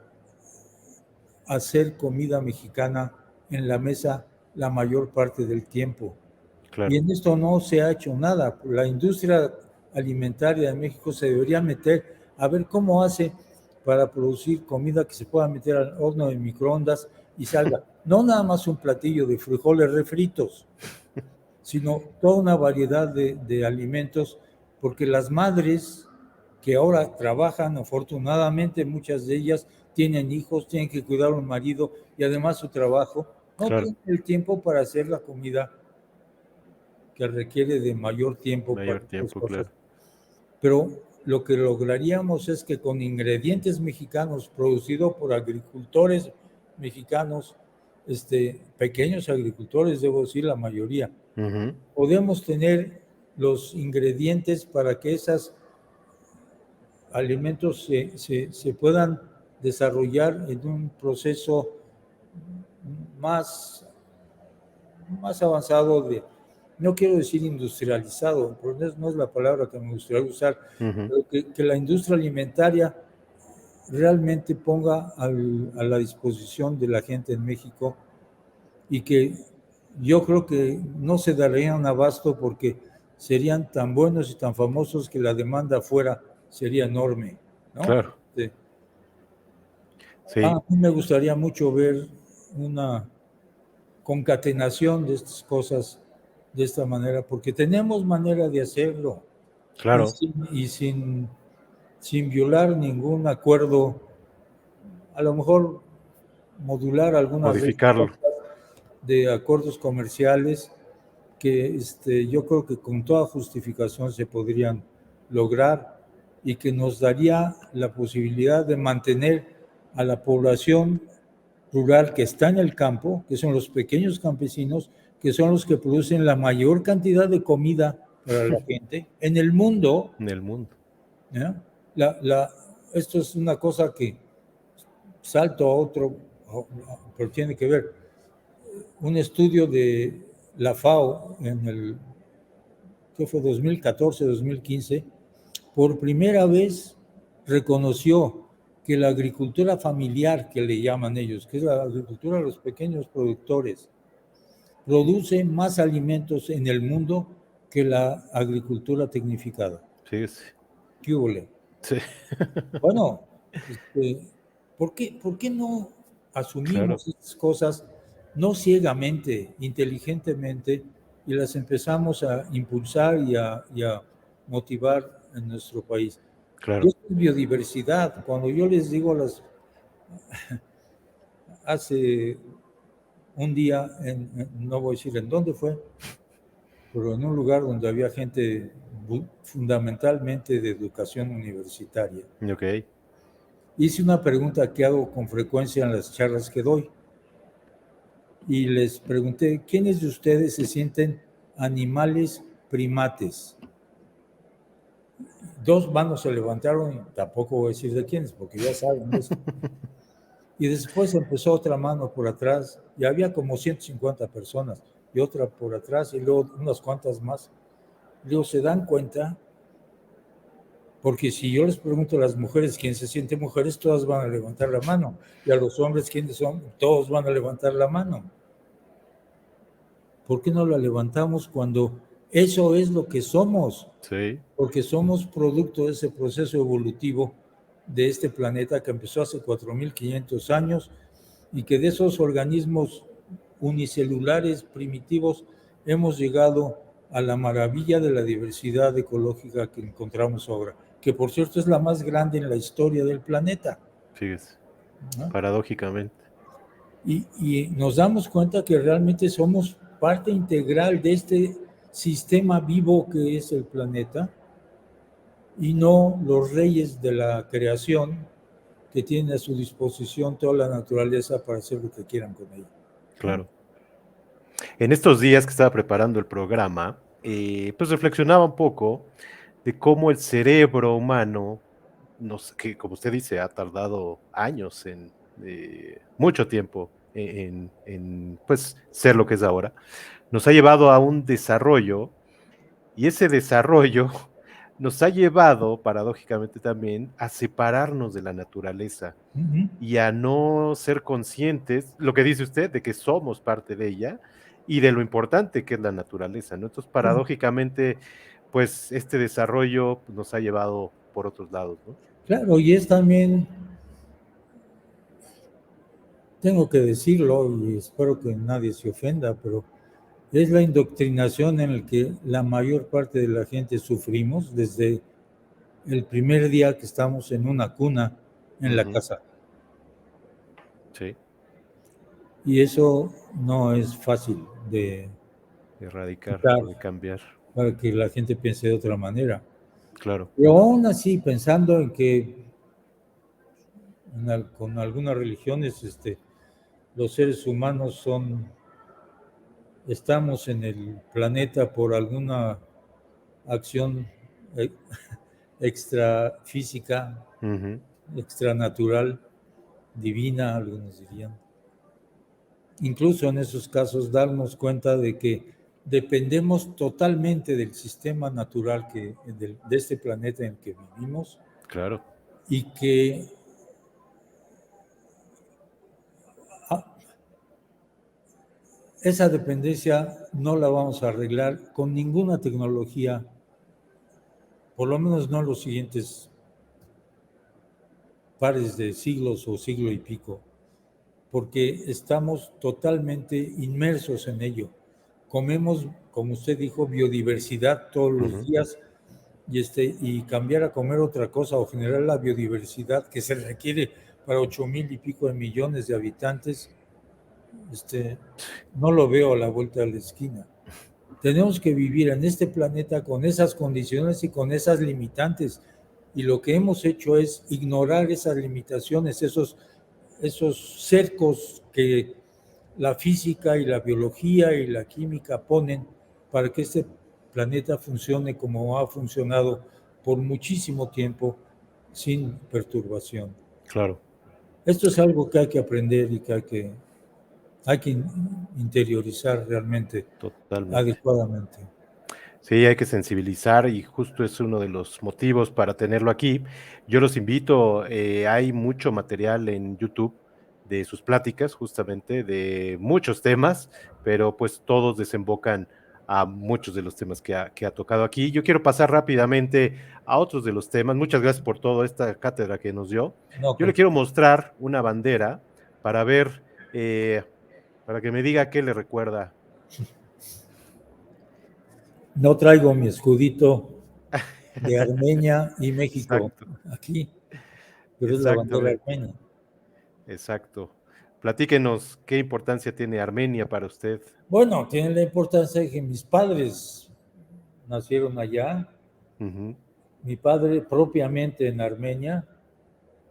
hacer comida mexicana en la mesa la mayor parte del tiempo. Y Claro. en esto no se ha hecho nada. La industria alimentaria de México se debería meter a ver cómo hace para producir comida que se pueda meter al horno de microondas y salga. No nada más un platillo de frijoles refritos, sino toda una variedad de alimentos, porque las madres que ahora trabajan, afortunadamente muchas de ellas tienen hijos, tienen que cuidar a un marido y además su trabajo, no Claro. tienen el tiempo para hacer la comida que requiere de mayor tiempo para Mayor estas tiempo, cosas. claro. Pero lo que lograríamos es que con ingredientes mexicanos producidos por agricultores mexicanos, pequeños agricultores, debo decir la mayoría, podemos tener los ingredientes para que esos alimentos se puedan desarrollar en un proceso más avanzado no quiero decir industrializado, porque no es la palabra que me gustaría usar, pero que la industria alimentaria realmente ponga a la disposición de la gente en México y que yo creo que no se darían abasto porque serían tan buenos y tan famosos que la demanda afuera sería enorme, ¿no? Claro. Sí. A mí me gustaría mucho ver una concatenación de estas cosas de esta manera, porque tenemos manera de hacerlo Claro. y sin violar ningún acuerdo, a lo mejor modular algunas de estas Modificarlo. cosas de acuerdos comerciales que yo creo que con toda justificación se podrían lograr y que nos daría la posibilidad de mantener a la población rural que está en el campo, que son los pequeños campesinos, que son los que producen la mayor cantidad de comida para la gente en el mundo. En el mundo. ¿Ya? Esto es una cosa que salto a otro, pero tiene que ver. Un estudio de la FAO en el que fue 2014-2015, por primera vez reconoció que la agricultura familiar, que le llaman ellos, que es la agricultura de los pequeños productores, produce más alimentos en el mundo que la agricultura tecnificada. Sí, sí. ¿Qué huele? Sí. Bueno, ¿por qué no Claro. asumimos estas cosas, no ciegamente, inteligentemente, y las empezamos a impulsar y a motivar en nuestro país? Y Claro. esto es biodiversidad. Cuando yo les digo hace un día, no voy a decir en dónde fue, pero en un lugar donde había gente fundamentalmente de educación universitaria. Ok. Hice una pregunta que hago con frecuencia en las charlas que doy y les pregunté, ¿quiénes de ustedes se sienten animales primates? Dos manos se levantaron y tampoco voy a decir de quiénes, porque ya saben eso. Y después empezó otra mano por atrás y había como 150 personas y otra por atrás y luego unas cuantas más. Luego se dan cuenta, porque si yo les pregunto a las mujeres quién se siente mujeres, todas van a levantar la mano. Y a los hombres quiénes son, todos van a levantar la mano. ¿Por qué no la levantamos cuando eso es lo que somos? Sí. Porque somos producto de ese proceso evolutivo de este planeta que empezó hace 4.500 años y que de esos organismos unicelulares primitivos hemos llegado a la maravilla de la diversidad ecológica que encontramos ahora, que por cierto es la más grande en la historia del planeta. Fíjese, ¿No? paradójicamente. Y nos damos cuenta que realmente somos parte integral de este sistema vivo que es el planeta y no los reyes de la creación que tienen a su disposición toda la naturaleza para hacer lo que quieran con ella. Claro. En estos días que estaba preparando el programa, pues reflexionaba un poco de cómo el cerebro humano, que como usted dice, ha tardado años mucho tiempo pues ser lo que es ahora, nos ha llevado a un desarrollo y ese desarrollo nos ha llevado, paradójicamente también, a separarnos de la naturaleza y a no ser conscientes, lo que dice usted, de que somos parte de ella y de lo importante que es la naturaleza, ¿no? Entonces, paradójicamente, pues este desarrollo nos ha llevado por otros lados, ¿no? Claro, y es también, tengo que decirlo y espero que nadie se ofenda, pero es la indoctrinación en la que la mayor parte de la gente sufrimos desde el primer día que estamos en una cuna en la casa. Sí. Y eso no es fácil de Erradicar, quitar de cambiar. para que la gente piense de otra manera. Claro. Pero aún así, pensando en que con algunas religiones los seres humanos estamos en el planeta por alguna acción extrafísica, extranatural, divina, algunos dirían. Incluso en esos casos darnos cuenta de que dependemos totalmente del sistema natural de este planeta en el que vivimos. Claro. Y que esa dependencia no la vamos a arreglar con ninguna tecnología, por lo menos no en los siguientes pares de siglos o siglo y pico, porque estamos totalmente inmersos en ello. Comemos, como usted dijo, biodiversidad todos los días y cambiar a comer otra cosa o generar la biodiversidad que se requiere para 8,000 y pico de millones de habitantes, no lo veo a la vuelta de la esquina. Tenemos que vivir en este planeta con esas condiciones y con esas limitantes. Y lo que hemos hecho es ignorar esas limitaciones, esos cercos que la física y la biología y la química ponen para que este planeta funcione como ha funcionado por muchísimo tiempo sin perturbación. Claro. Esto es algo que hay que aprender y que hay que interiorizar realmente. Totalmente. Adecuadamente. Sí, hay que sensibilizar y justo es uno de los motivos para tenerlo aquí. Yo los invito, hay mucho material en YouTube de sus pláticas, justamente, de muchos temas, pero pues todos desembocan a muchos de los temas que ha tocado aquí. Yo quiero pasar rápidamente a otros de los temas. Muchas gracias por toda esta cátedra que nos dio. Yo le quiero mostrar una bandera para ver, para que me diga qué le recuerda. No traigo mi escudito de Armenia y México aquí, pero es la bandera armenia. Exacto. Platíquenos, ¿qué importancia tiene Armenia para usted? Bueno, tiene la importancia de que mis padres nacieron allá, Ujú, mi padre propiamente en Armenia,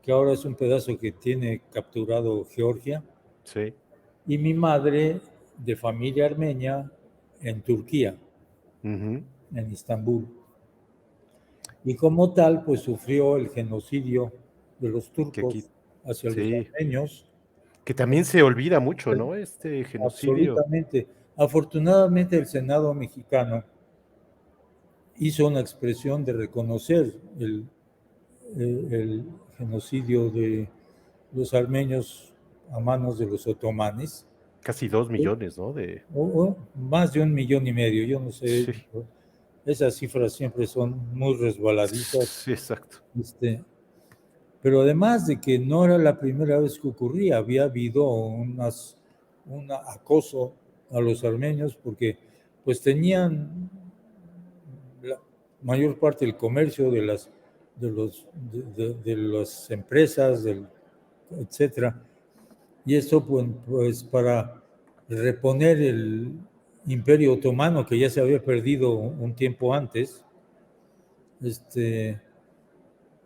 que ahora es un pedazo que tiene capturado Georgia, sí, y mi madre de familia armenia en Turquía, ujú, en Estambul. Y como tal, pues sufrió el genocidio de los que aquí, turcos hacia los sí, armenios. que también se olvida mucho, ¿no? Este genocidio. Absolutamente. Afortunadamente el Senado mexicano hizo una expresión de reconocer el genocidio de los armenios a manos de los otomanes, Casi 2 millones, ¿no? o más de 1,5 millones, yo no sé, Sí, esas cifras siempre son muy resbaladizas, sí, exacto. este, pero además de que no era la primera vez que ocurría, había habido un acoso a los armenios porque pues tenían la mayor parte del comercio de las empresas, etcétera. Y esto pues para reponer el Imperio Otomano que ya se había perdido un tiempo antes,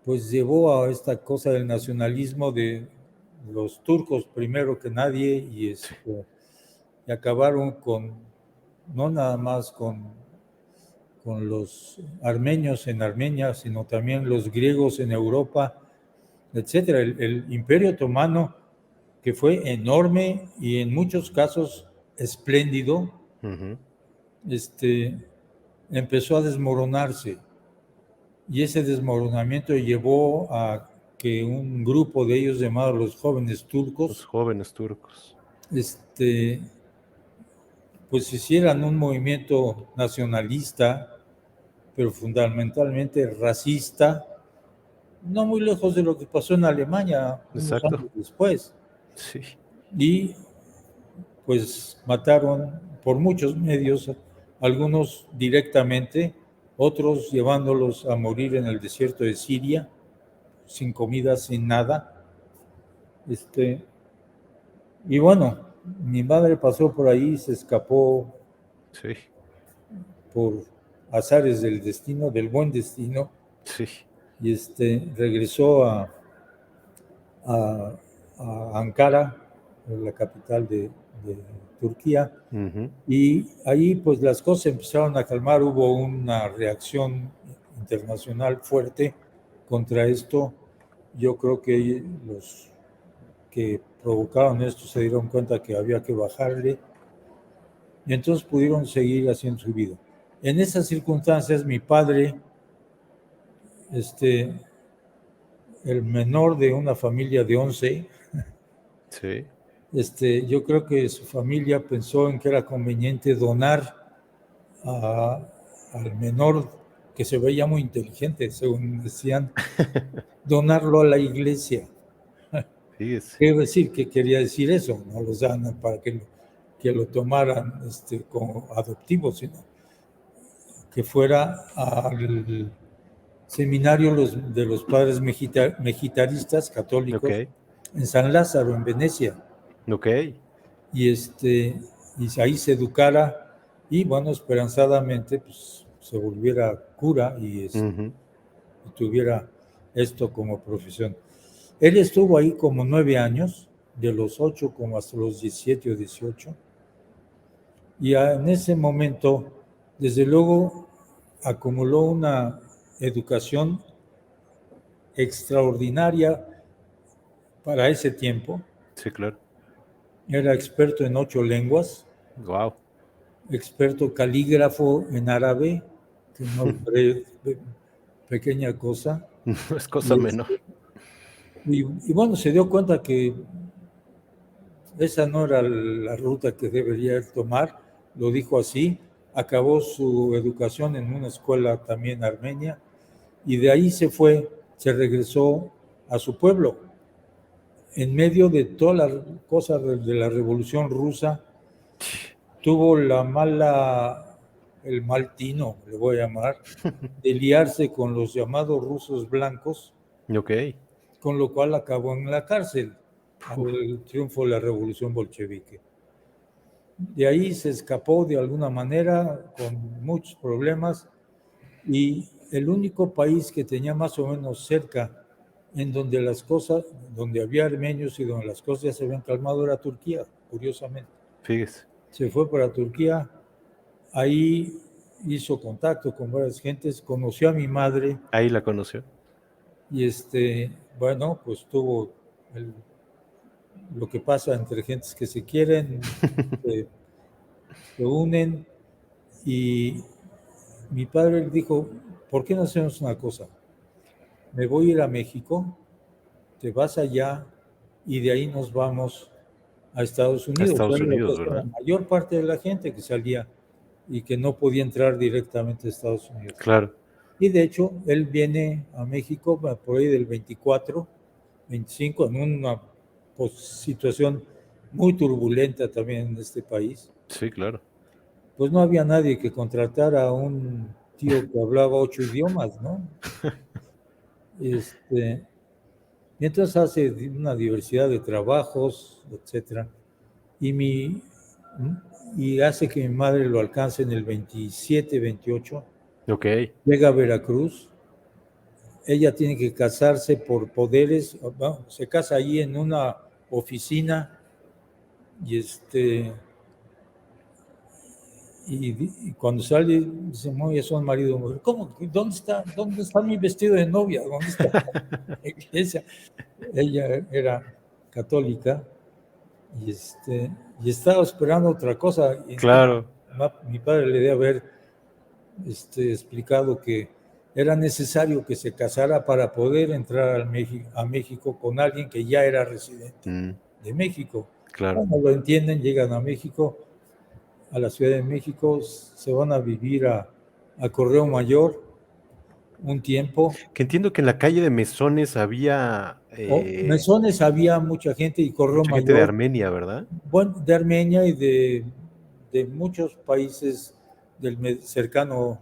pues llevó a esta cosa del nacionalismo de los turcos primero que nadie y acabaron no nada más con los armenios en Armenia, sino también los griegos en Europa, etcétera. El Imperio Otomano, que fue enorme y en muchos casos espléndido, Ujú. empezó a desmoronarse. Y ese desmoronamiento llevó a que un grupo de ellos, llamados los jóvenes Los turcos, jóvenes turcos. este, pues hicieran un movimiento nacionalista, pero fundamentalmente racista, no muy lejos de lo que pasó en Alemania unos Exacto. años después. Sí, Y pues mataron por muchos medios, algunos directamente, otros llevándolos a morir en el desierto de Siria, sin comida, sin nada. Y bueno, mi madre pasó por ahí, se escapó sí, por azares del destino, del buen destino, sí. y regresó a, a Ankara, la capital de Turquía, Ujú. y ahí pues las cosas empezaron a calmar, hubo una reacción internacional fuerte contra esto. Yo creo que los que provocaron esto se dieron cuenta que había que bajarle y entonces pudieron seguir haciendo su vida. En esas circunstancias, mi padre, el menor de una familia de 11, Sí. yo creo que su familia pensó en que era conveniente donar a, al menor, que se veía muy inteligente, según decían, donarlo a la iglesia. Fíjese. ¿Qué decir? ¿Qué quería decir eso? No los dan para que lo tomaran como adoptivo, sino que fuera al seminario de los padres mejitaristas Ok, católicos en San Lázaro, en Venecia, ok. y, y ahí se educara y bueno, esperanzadamente pues, se volviera cura Ujú. y tuviera esto como profesión. Él estuvo ahí como 9 años, de los 8 como hasta los 17 o 18, y en ese momento, desde luego, acumuló una educación extraordinaria para ese tiempo. Sí, claro. Era experto en 8 lenguas, Wow. experto calígrafo en árabe, que no es pequeña cosa. No es cosa Y, menor. y bueno, se dio cuenta que esa no era la ruta que debería tomar, lo dijo así, acabó su educación en una escuela también armenia y de ahí se regresó a su pueblo. En medio de todas las cosas de la Revolución Rusa, tuvo el mal tino, le voy a llamar, de liarse con los llamados rusos blancos, Ok. con lo cual acabó en la cárcel. al triunfo de la revolución bolchevique. De ahí se escapó de alguna manera con muchos problemas, y el único país que tenía más o menos cerca en donde las cosas, donde había armenios y donde las cosas ya se habían calmado, era Turquía, curiosamente. Fíjese. Se fue para Turquía, ahí hizo contacto con varias gentes, conoció a mi madre Ahí la conoció. y bueno, pues tuvo lo que pasa entre gentes que se quieren, se unen, y mi padre dijo, ¿por qué no hacemos una cosa? Me voy a ir a México, te vas allá y de ahí nos vamos a Estados A Unidos. Estados Era lo que Unidos, hacía la ¿verdad? mayor parte de la gente que salía y que no podía entrar directamente a Estados Unidos. Claro. Y de hecho, él viene a México por ahí del 24, 25, en una situación muy turbulenta también en este país. Sí, claro. Pues no había nadie que contratara a un tío que hablaba 8 idiomas, ¿no? Y entonces hace una diversidad de trabajos, etcétera, y, y hace que mi madre lo alcance en el 27, 28, Ok. llega a Veracruz, ella tiene que casarse por poderes, bueno, se casa allí en una oficina y y cuando sale dice, muy, son marido y mujer. ¿Cómo? ¿Dónde está mi vestido de novia? ¿Dónde está la iglesia? Ella era católica y, y estaba esperando otra cosa. Y Claro. mi padre le debe haber explicado que era necesario que se casara para poder entrar a México con alguien que ya era residente de México. Claro. Cuando lo entienden, llegan a México, a la Ciudad de México, se van a vivir a Correo Mayor un tiempo. Que entiendo que en la calle de Mesones había Mesones había mucha gente, y Correo mucha gente de Mayor, Armenia, ¿verdad? bueno, de Armenia y de muchos países del cercano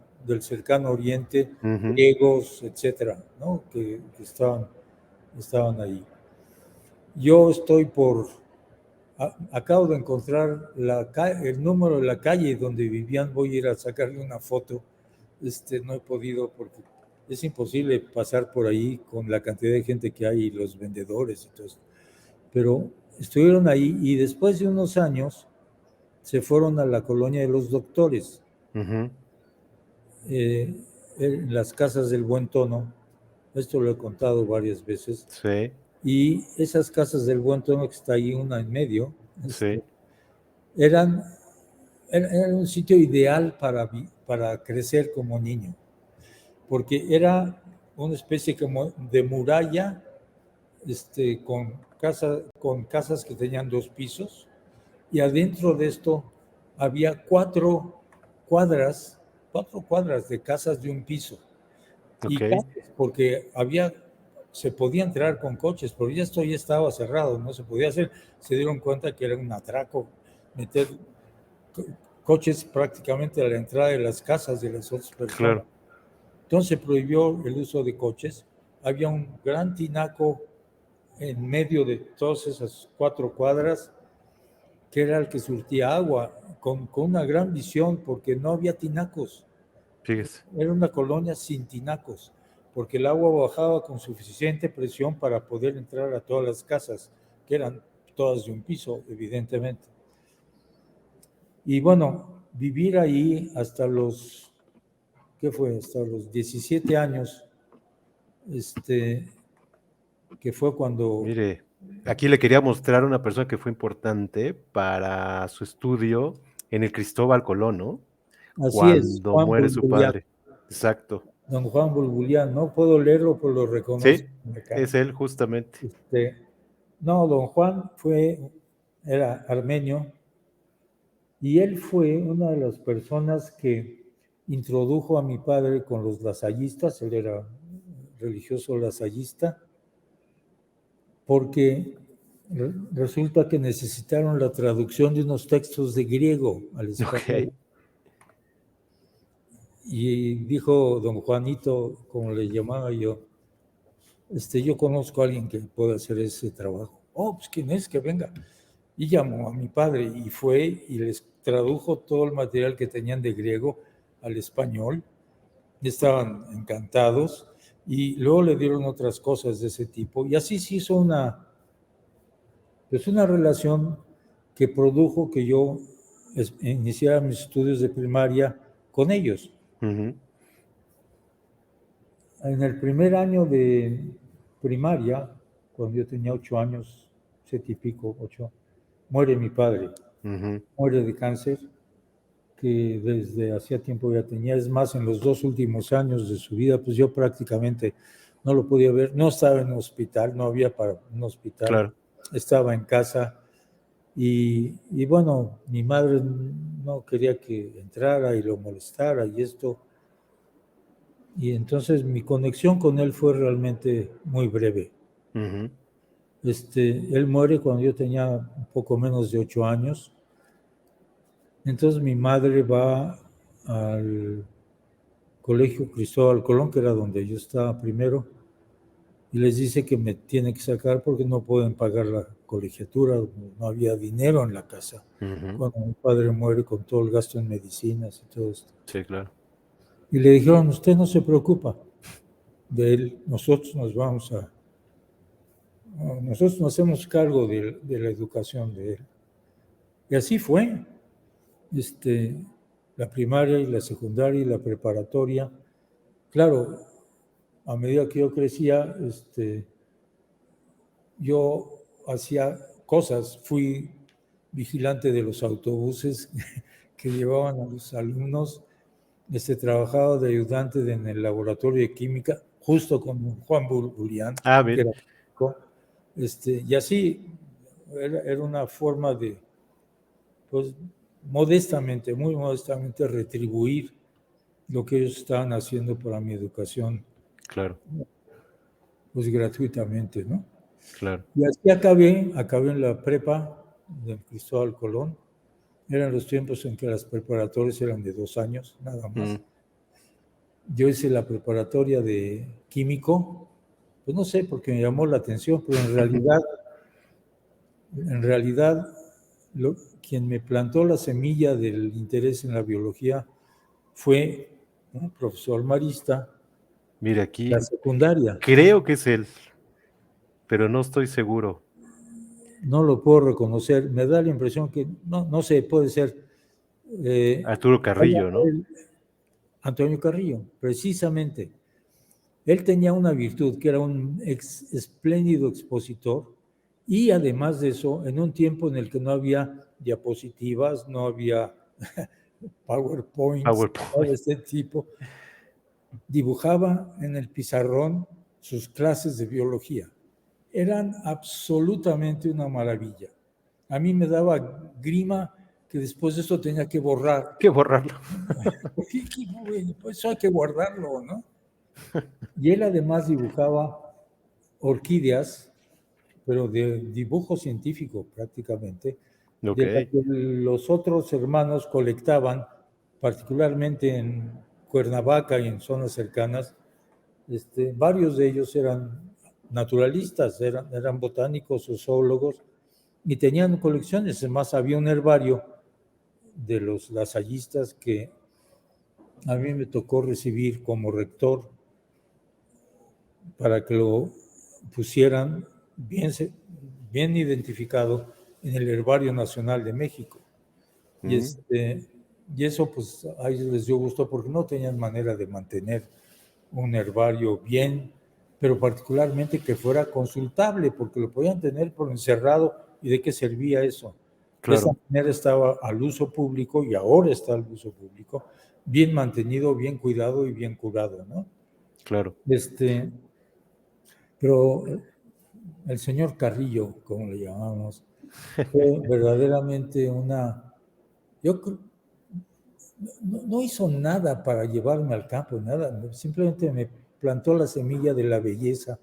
Oriente, griegos, etcétera, ¿no? que estaban ahí. Yo estoy acabo de encontrar el número de la calle donde vivían, voy a ir a sacarle una foto. No he podido porque es imposible pasar por ahí con la cantidad de gente que hay y los vendedores y todo esto. Pero estuvieron ahí y después de unos años se fueron a la colonia de los doctores, en las casas del Buen Tono. Esto lo he contado varias veces. Sí. Y esas casas del Buen Tono, que está ahí una en medio, Sí. eran un sitio ideal para crecer como niño, porque era una especie como de muralla, con casas que tenían 2 pisos, y adentro de esto había 4 cuadras de casas de un piso. Y calles, porque se podía entrar con coches, pero esto ya estaba cerrado, no se podía hacer. Se dieron cuenta que era un atraco meter coches prácticamente a la entrada de las casas de las otras personas. Claro. Entonces se prohibió el uso de coches. Había un gran tinaco en medio de todas esas 4 cuadras, que era el que surtía agua, con una gran visión, porque no había tinacos. Fíjese. Era una colonia sin tinacos, porque el agua bajaba con suficiente presión para poder entrar a todas las casas, que eran todas de un piso, evidentemente. Y bueno, vivir ahí hasta los, ¿qué fue? Hasta los 17 años, que fue cuando... Mire, aquí le quería mostrar a una persona que fue importante para su estudio en el Cristóbal Colón, ¿no? Así es, Cuando Juan muere su Bulbulián. padre. Exacto. Don Juan Bulbulián, no puedo leerlo, pero lo reconozco. Sí, es él justamente. No, don Juan era armenio, y él fue una de las personas que introdujo a mi padre con los lasallistas. Él era religioso lasallista, porque resulta que necesitaron la traducción de unos textos de griego al español. Y dijo don Juanito, como le llamaba yo, yo conozco a alguien que puede hacer ese trabajo. pues ¿quién es? Que venga. Y llamó a mi padre y fue y les tradujo todo el material que tenían de griego al español. Estaban encantados y luego le dieron otras cosas de ese tipo. Y así se hizo una relación que produjo que yo iniciara mis estudios de primaria con ellos. Uh-huh. En el primer año de primaria, cuando yo tenía 8 años, 7 y pico, 8, muere mi padre. Uh-huh. Muere de cáncer, que desde hacía tiempo ya tenía. Es más, en los 2 últimos años de su vida, pues yo prácticamente no lo podía ver. No estaba en un hospital, no había para un hospital. Claro. Estaba en casa. Y bueno, mi madre no quería que entrara y lo molestara y esto. Y entonces mi conexión con él fue realmente muy breve. Uh-huh. Él muere cuando yo tenía un poco menos de 8 años. Entonces mi madre va al Colegio Cristóbal Colón, que era donde yo estaba primero, y les dice que me tiene que sacar porque no pueden pagar la colegiatura, no había dinero en la casa. Uh-huh. Cuando mi padre muere con todo el gasto en medicinas y todo esto. Sí, claro. Y le dijeron, usted no se preocupa de él, nosotros nos hacemos cargo de la educación de él. Y así fue. La primaria y la secundaria y la preparatoria. Claro, a medida que yo crecía, yo hacía cosas, fui vigilante de los autobuses que llevaban a los alumnos, trabajaba de ayudante en el laboratorio de química, justo con Juan Burbulián, que era médico, y así era una forma de, pues, modestamente, muy modestamente retribuir lo que ellos estaban haciendo para mi educación. Claro. Pues gratuitamente, ¿no? Claro. Y así acabé en la prepa del Cristóbal Colón. Eran los tiempos en que las preparatorias eran de 2 años, nada más. Yo hice la preparatoria de químico, pues no sé, porque me llamó la atención, pero en realidad, quien me plantó la semilla del interés en la biología fue un profesor marista. Mira, aquí la secundaria. Creo que es él, pero no estoy seguro. No lo puedo reconocer. Me da la impresión que, no sé, puede ser. Arturo Carrillo, ¿no? Antonio Carrillo, precisamente. Él tenía una virtud, que era un espléndido expositor, y además de eso, en un tiempo en el que no había diapositivas, no había PowerPoints, de este tipo, dibujaba en el pizarrón sus clases de biología. Eran absolutamente una maravilla. A mí me daba grima que después de eso tenía que borrar. Que borrarlo. Pues eso hay que guardarlo, ¿no? Y él además dibujaba orquídeas, pero de dibujo científico prácticamente, de la que los otros hermanos colectaban, particularmente en Cuernavaca y en zonas cercanas. Varios de ellos eran naturalistas, eran botánicos o zoólogos, y tenían colecciones. Además, había un herbario de los lasallistas que a mí me tocó recibir como rector para que lo pusieran bien identificado en el Herbario Nacional de México. Y eso, pues, a ellos les dio gusto porque no tenían manera de mantener un herbario bien, pero particularmente que fuera consultable, porque lo podían tener por encerrado. ¿Y de qué servía eso? Claro. De esa manera estaba al uso público, y ahora está al uso público, bien mantenido, bien cuidado y bien curado, ¿no? Claro. Pero el señor Carrillo, como le llamamos, fue verdaderamente yo no hizo nada para llevarme al campo, nada, simplemente me plantó la semilla de la belleza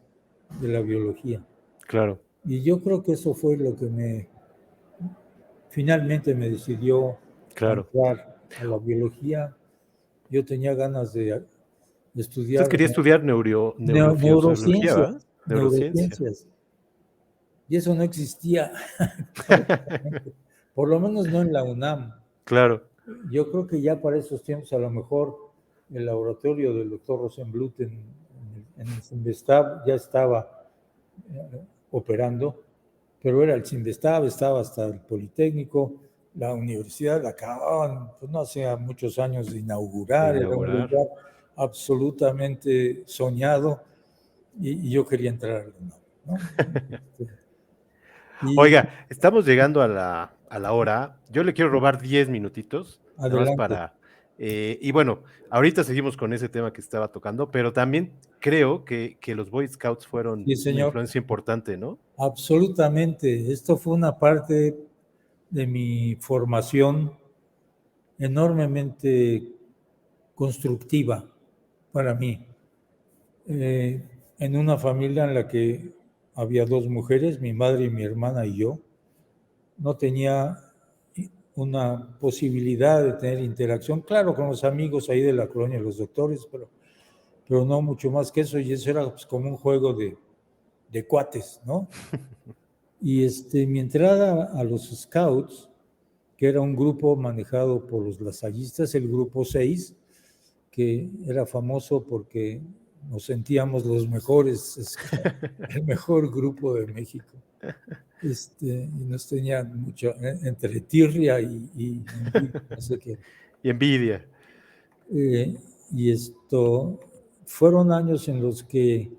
de la biología. Claro. Y yo creo que eso fue lo que finalmente me decidió entrar a la biología. Yo tenía ganas de estudiar. Usted quería estudiar neurociencia, ¿verdad? Neurociencias. y eso no existía, por lo menos no en la UNAM. Claro. Yo creo que ya para esos tiempos a lo mejor el laboratorio del doctor Rosenblut en el CIMBESTAB ya estaba operando, pero era el CIMBESTAB, estaba hasta el Politécnico, la universidad la acababan, pues no hacía muchos años de inaugurar, era un lugar absolutamente soñado y yo quería entrar, ¿no? Oiga, estamos llegando a la hora. Yo le quiero robar 10 minutitos, nada más Adelante. para... y bueno, ahorita seguimos con ese tema que estaba tocando, pero también creo que los Boy Scouts fueron Sí, una señor. influencia importante, ¿no? Absolutamente. Esto fue una parte de mi formación enormemente constructiva para mí. En una familia en la que había dos mujeres, mi madre y mi hermana y yo, no tenía una posibilidad de tener interacción, claro, con los amigos ahí de la colonia, los doctores, pero no mucho más que eso, y eso era pues, como un juego de cuates, ¿no? Y mi entrada a los Scouts, que era un grupo manejado por los lasallistas, el grupo 6, que era famoso porque nos sentíamos los mejores, el mejor grupo de México. Y nos tenían mucho entre tirria y no sé qué. Y envidia. Y fueron años en los que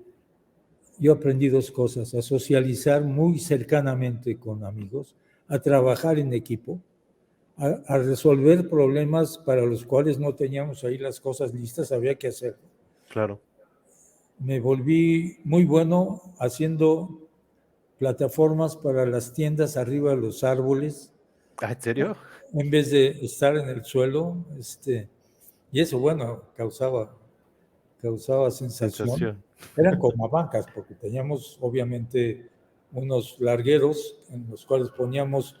yo aprendí dos cosas: a socializar muy cercanamente con amigos, a trabajar en equipo, a resolver problemas para los cuales no teníamos ahí las cosas listas, había que hacerlo. Claro. Me volví muy bueno haciendo plataformas para las tiendas arriba de los árboles. ¿En serio? En vez de estar en el suelo, y eso, bueno, causaba sensación. Eran como bancas, porque teníamos obviamente unos largueros en los cuales poníamos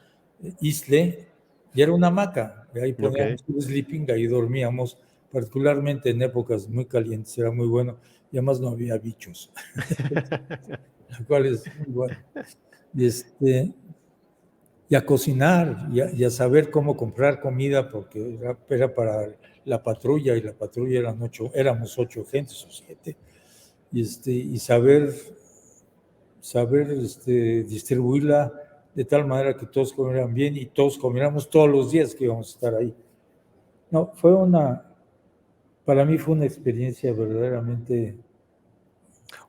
isle y era una hamaca, y ahí poníamos un sleeping, ahí dormíamos, particularmente en épocas muy calientes, era muy bueno, y además no había bichos, lo cual es muy bueno. Y a cocinar, y a saber cómo comprar comida, porque era para la patrulla, y la patrulla éramos 8 gentes o 7, y saber distribuirla de tal manera que todos comieran bien y todos comiéramos todos los días que íbamos a estar ahí. No, para mí fue una experiencia verdaderamente...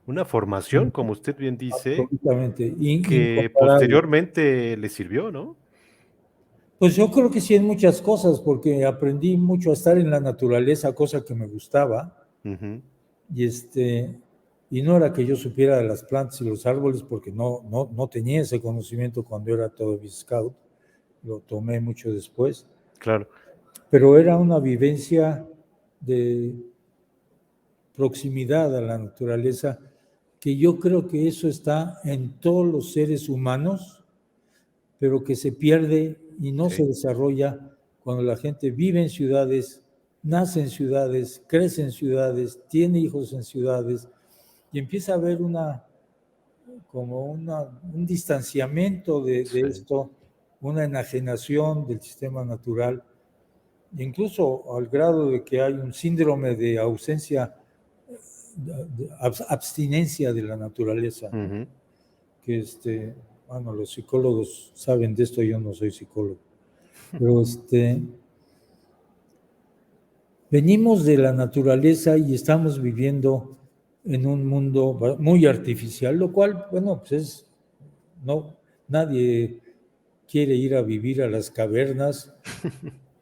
Una formación, como usted bien dice, absolutamente que incomparable. posteriormente le sirvió, ¿no? Pues yo creo que sí en muchas cosas, porque aprendí mucho a estar en la naturaleza, cosa que me gustaba, y no era que yo supiera de las plantas y los árboles, porque no tenía ese conocimiento cuando era todavía scout, lo tomé mucho después. Claro. Pero era una vivencia de proximidad a la naturaleza, que yo creo que eso está en todos los seres humanos, pero que se pierde y no se desarrolla cuando la gente vive en ciudades, nace en ciudades, crece en ciudades, tiene hijos en ciudades, y empieza a haber un distanciamiento de esto, una enajenación del sistema natural, incluso al grado de que hay un síndrome de ausencia, de abstinencia de la naturaleza, ¿no? Que bueno, los psicólogos saben de esto, yo no soy psicólogo, pero venimos de la naturaleza y estamos viviendo en un mundo muy artificial, lo cual, bueno, pues nadie quiere ir a vivir a las cavernas,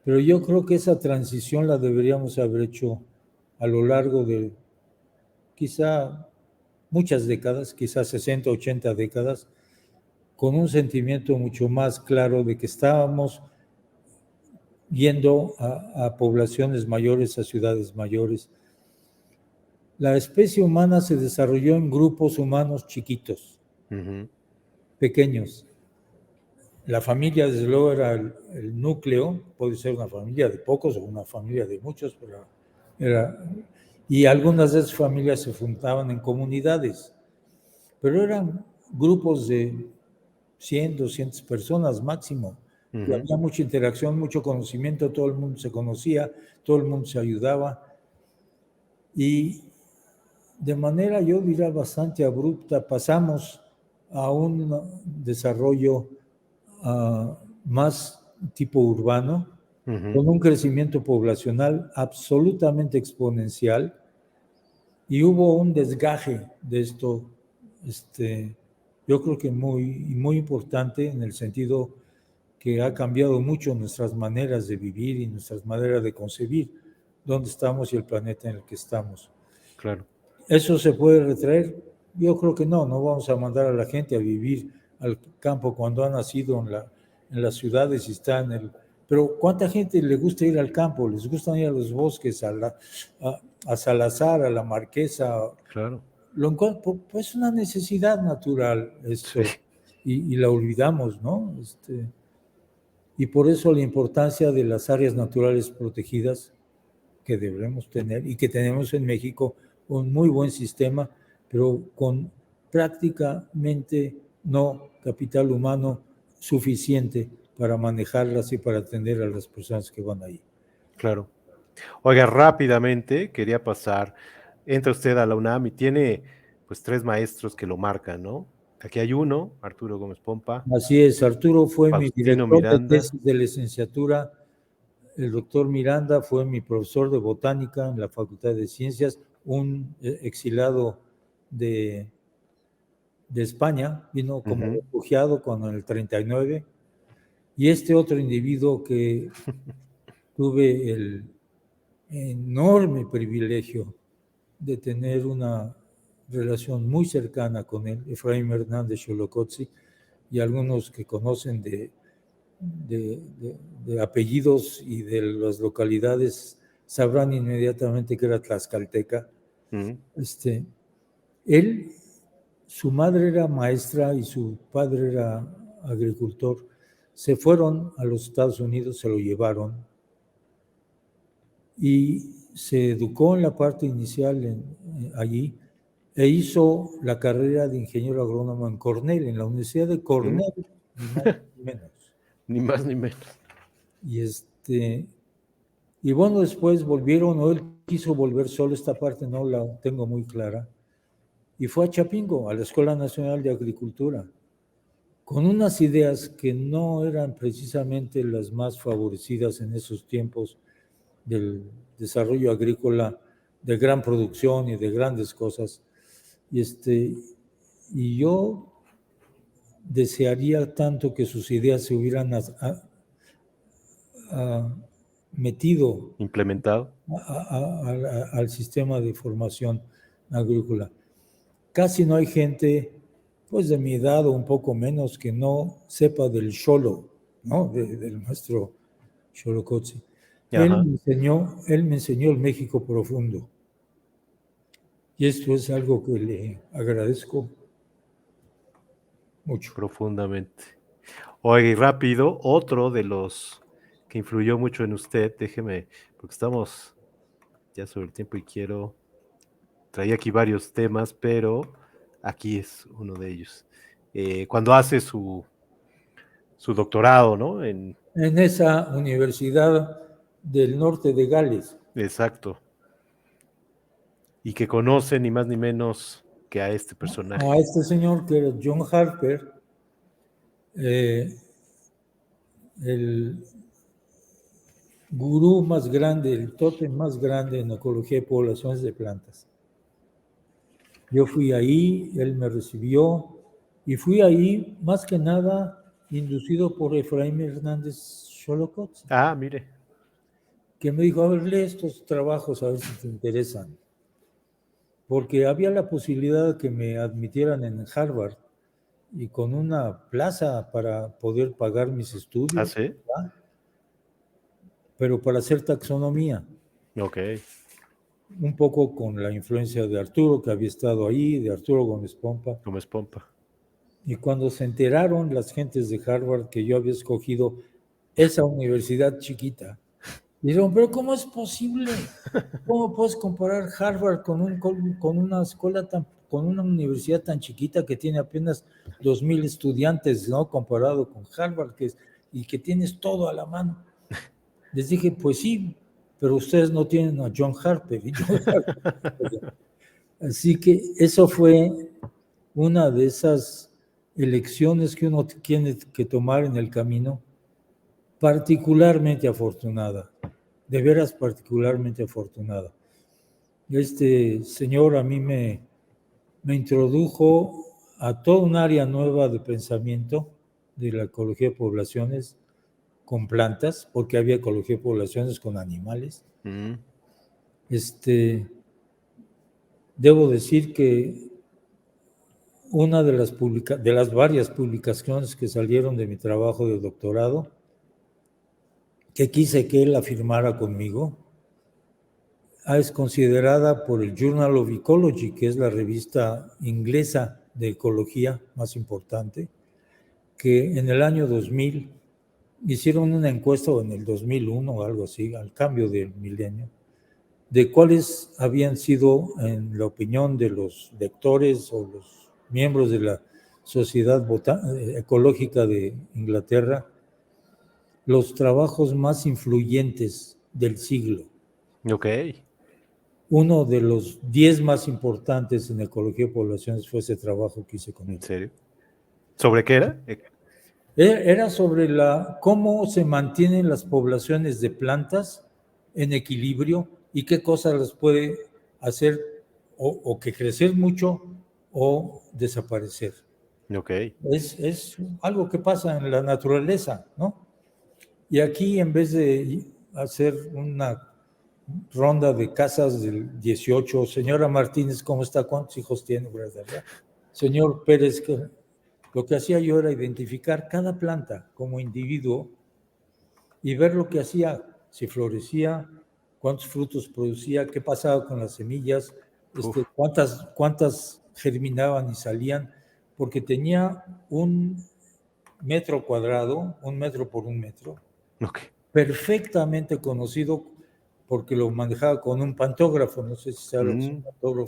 pero yo creo que esa transición la deberíamos haber hecho a lo largo de quizá muchas décadas, quizá 60, 80 décadas, con un sentimiento mucho más claro de que estábamos yendo a poblaciones mayores, a ciudades mayores. La especie humana se desarrolló en grupos humanos chiquitos, pequeños. La familia, desde luego, era el núcleo, puede ser una familia de pocos o una familia de muchos, pero y algunas de esas familias se fundaban en comunidades, pero eran grupos de 100, 200 personas máximo. Y había mucha interacción, mucho conocimiento, todo el mundo se conocía, todo el mundo se ayudaba. Y de manera, yo diría, bastante abrupta, pasamos a un desarrollo más tipo urbano, con un crecimiento poblacional absolutamente exponencial, y hubo un desgaje de esto, yo creo que muy importante, en el sentido que ha cambiado mucho nuestras maneras de vivir y nuestras maneras de concebir dónde estamos y el planeta en el que estamos. Claro. ¿Eso se puede retraer? Yo creo que no vamos a mandar a la gente a vivir al campo cuando ha nacido en las ciudades y está en el... Pero ¿cuánta gente le gusta ir al campo? Les gusta ir a los bosques, a Salazar, a la Marquesa. Claro. Pues es una necesidad natural esto, Sí. y la olvidamos, ¿no? Y por eso la importancia de las áreas naturales protegidas que debemos tener y que tenemos en México, un muy buen sistema, pero con prácticamente no capital humano suficiente para manejarlas y para atender a las personas que van ahí. Claro. Oiga, rápidamente quería pasar, entra usted a la UNAM y tiene pues 3 maestros que lo marcan, ¿no? Aquí hay uno, Arturo Gómez Pompa, Así es, Arturo fue mi Faustino director de Miranda. tesis de licenciatura, el doctor Miranda fue mi profesor de botánica en la Facultad de Ciencias, un exilado de España, vino como refugiado cuando en el 39, y este otro individuo que tuve el enorme privilegio de tener una relación muy cercana con él, Efraín Hernández Xolocotzi, y algunos que conocen de apellidos y de las localidades sabrán inmediatamente que era tlaxcalteca. Él, su madre era maestra y su padre era agricultor. Se fueron a los Estados Unidos, se lo llevaron y se educó en la parte inicial allí e hizo la carrera de ingeniero agrónomo en Cornell, en la Universidad de Cornell, ni más ni menos. Ni más ni menos. Y bueno, después volvieron, o él quiso volver solo, esta parte no la tengo muy clara, y fue a Chapingo, a la Escuela Nacional de Agricultura, con unas ideas que no eran precisamente las más favorecidas en esos tiempos del desarrollo agrícola de gran producción y de grandes cosas. Y yo desearía tanto que sus ideas se hubieran metido, implementado al sistema de formación agrícola. Casi no hay gente, pues de mi edad o un poco menos, que no sepa del xolo, ¿no? Del maestro Xolocotzi. Él me enseñó el México profundo. Y esto es algo que le agradezco mucho. Profundamente. Oiga, y rápido, otro de los que influyó mucho en usted, déjeme, porque estamos ya sobre el tiempo y traía aquí varios temas, pero aquí es uno de ellos. Cuando hace su doctorado, ¿no? En esa universidad del norte de Gales. Exacto. Y que conoce ni más ni menos que a este personaje. A este señor que era John Harper, el gurú más grande, el tótem más grande en ecología de poblaciones de plantas. Yo fui ahí, él me recibió, y fui ahí más que nada inducido por Efraín Hernández Xolocotzi. Ah, mire. Que me dijo, a ver, lee estos trabajos a ver si te interesan. Porque había la posibilidad de que me admitieran en Harvard y con una plaza para poder pagar mis estudios. ¿Ah, sí? ¿verdad? Pero para hacer taxonomía. Ok. Un poco con la influencia de Arturo, que había estado ahí, de Arturo Gómez Pompa. Gómez Pompa. Y cuando se enteraron las gentes de Harvard que yo había escogido esa universidad chiquita, dijeron, pero ¿cómo es posible? ¿Cómo puedes comparar Harvard con una escuela tan con una universidad tan chiquita que tiene apenas 2,000 estudiantes, ¿no? Comparado con Harvard, y que tienes todo a la mano. Les dije, pues sí, pero ustedes no tienen a John Harper. Así que eso fue una de esas elecciones que uno tiene que tomar en el camino, particularmente afortunada, de veras particularmente afortunada. Este señor a mí me introdujo a toda un área nueva de pensamiento de la ecología de poblaciones con plantas, porque había ecología de poblaciones con animales. Debo decir que una de las varias publicaciones que salieron de mi trabajo de doctorado, que quise que él afirmara conmigo, es considerada por el Journal of Ecology, que es la revista inglesa de ecología más importante, que en el año 2000 hicieron una encuesta, o en el 2001 o algo así, al cambio del milenio, de cuáles habían sido, en la opinión de los lectores o los miembros de la Sociedad Ecológica de Inglaterra, los trabajos más influyentes del siglo. Ok. Uno de los 10 más importantes en ecología de poblaciones fue ese trabajo que hice con él. ¿En serio? ¿Sobre qué era? Era sobre cómo se mantienen las poblaciones de plantas en equilibrio y qué cosas las puede hacer o que crecer mucho o desaparecer. Ok. Es algo que pasa en la naturaleza, ¿no? Y aquí, en vez de hacer una ronda de casas del 18, señora Martínez, ¿cómo está? ¿Cuántos hijos tiene? Señor Pérez, lo que hacía yo era identificar cada planta como individuo y ver lo que hacía, si florecía, cuántos frutos producía, qué pasaba con las semillas, cuántas germinaban y salían, porque tenía un metro cuadrado, 1 metro por 1 metro, okay, perfectamente conocido porque lo manejaba con un pantógrafo, no sé si sabes lo que es un pantógrafo,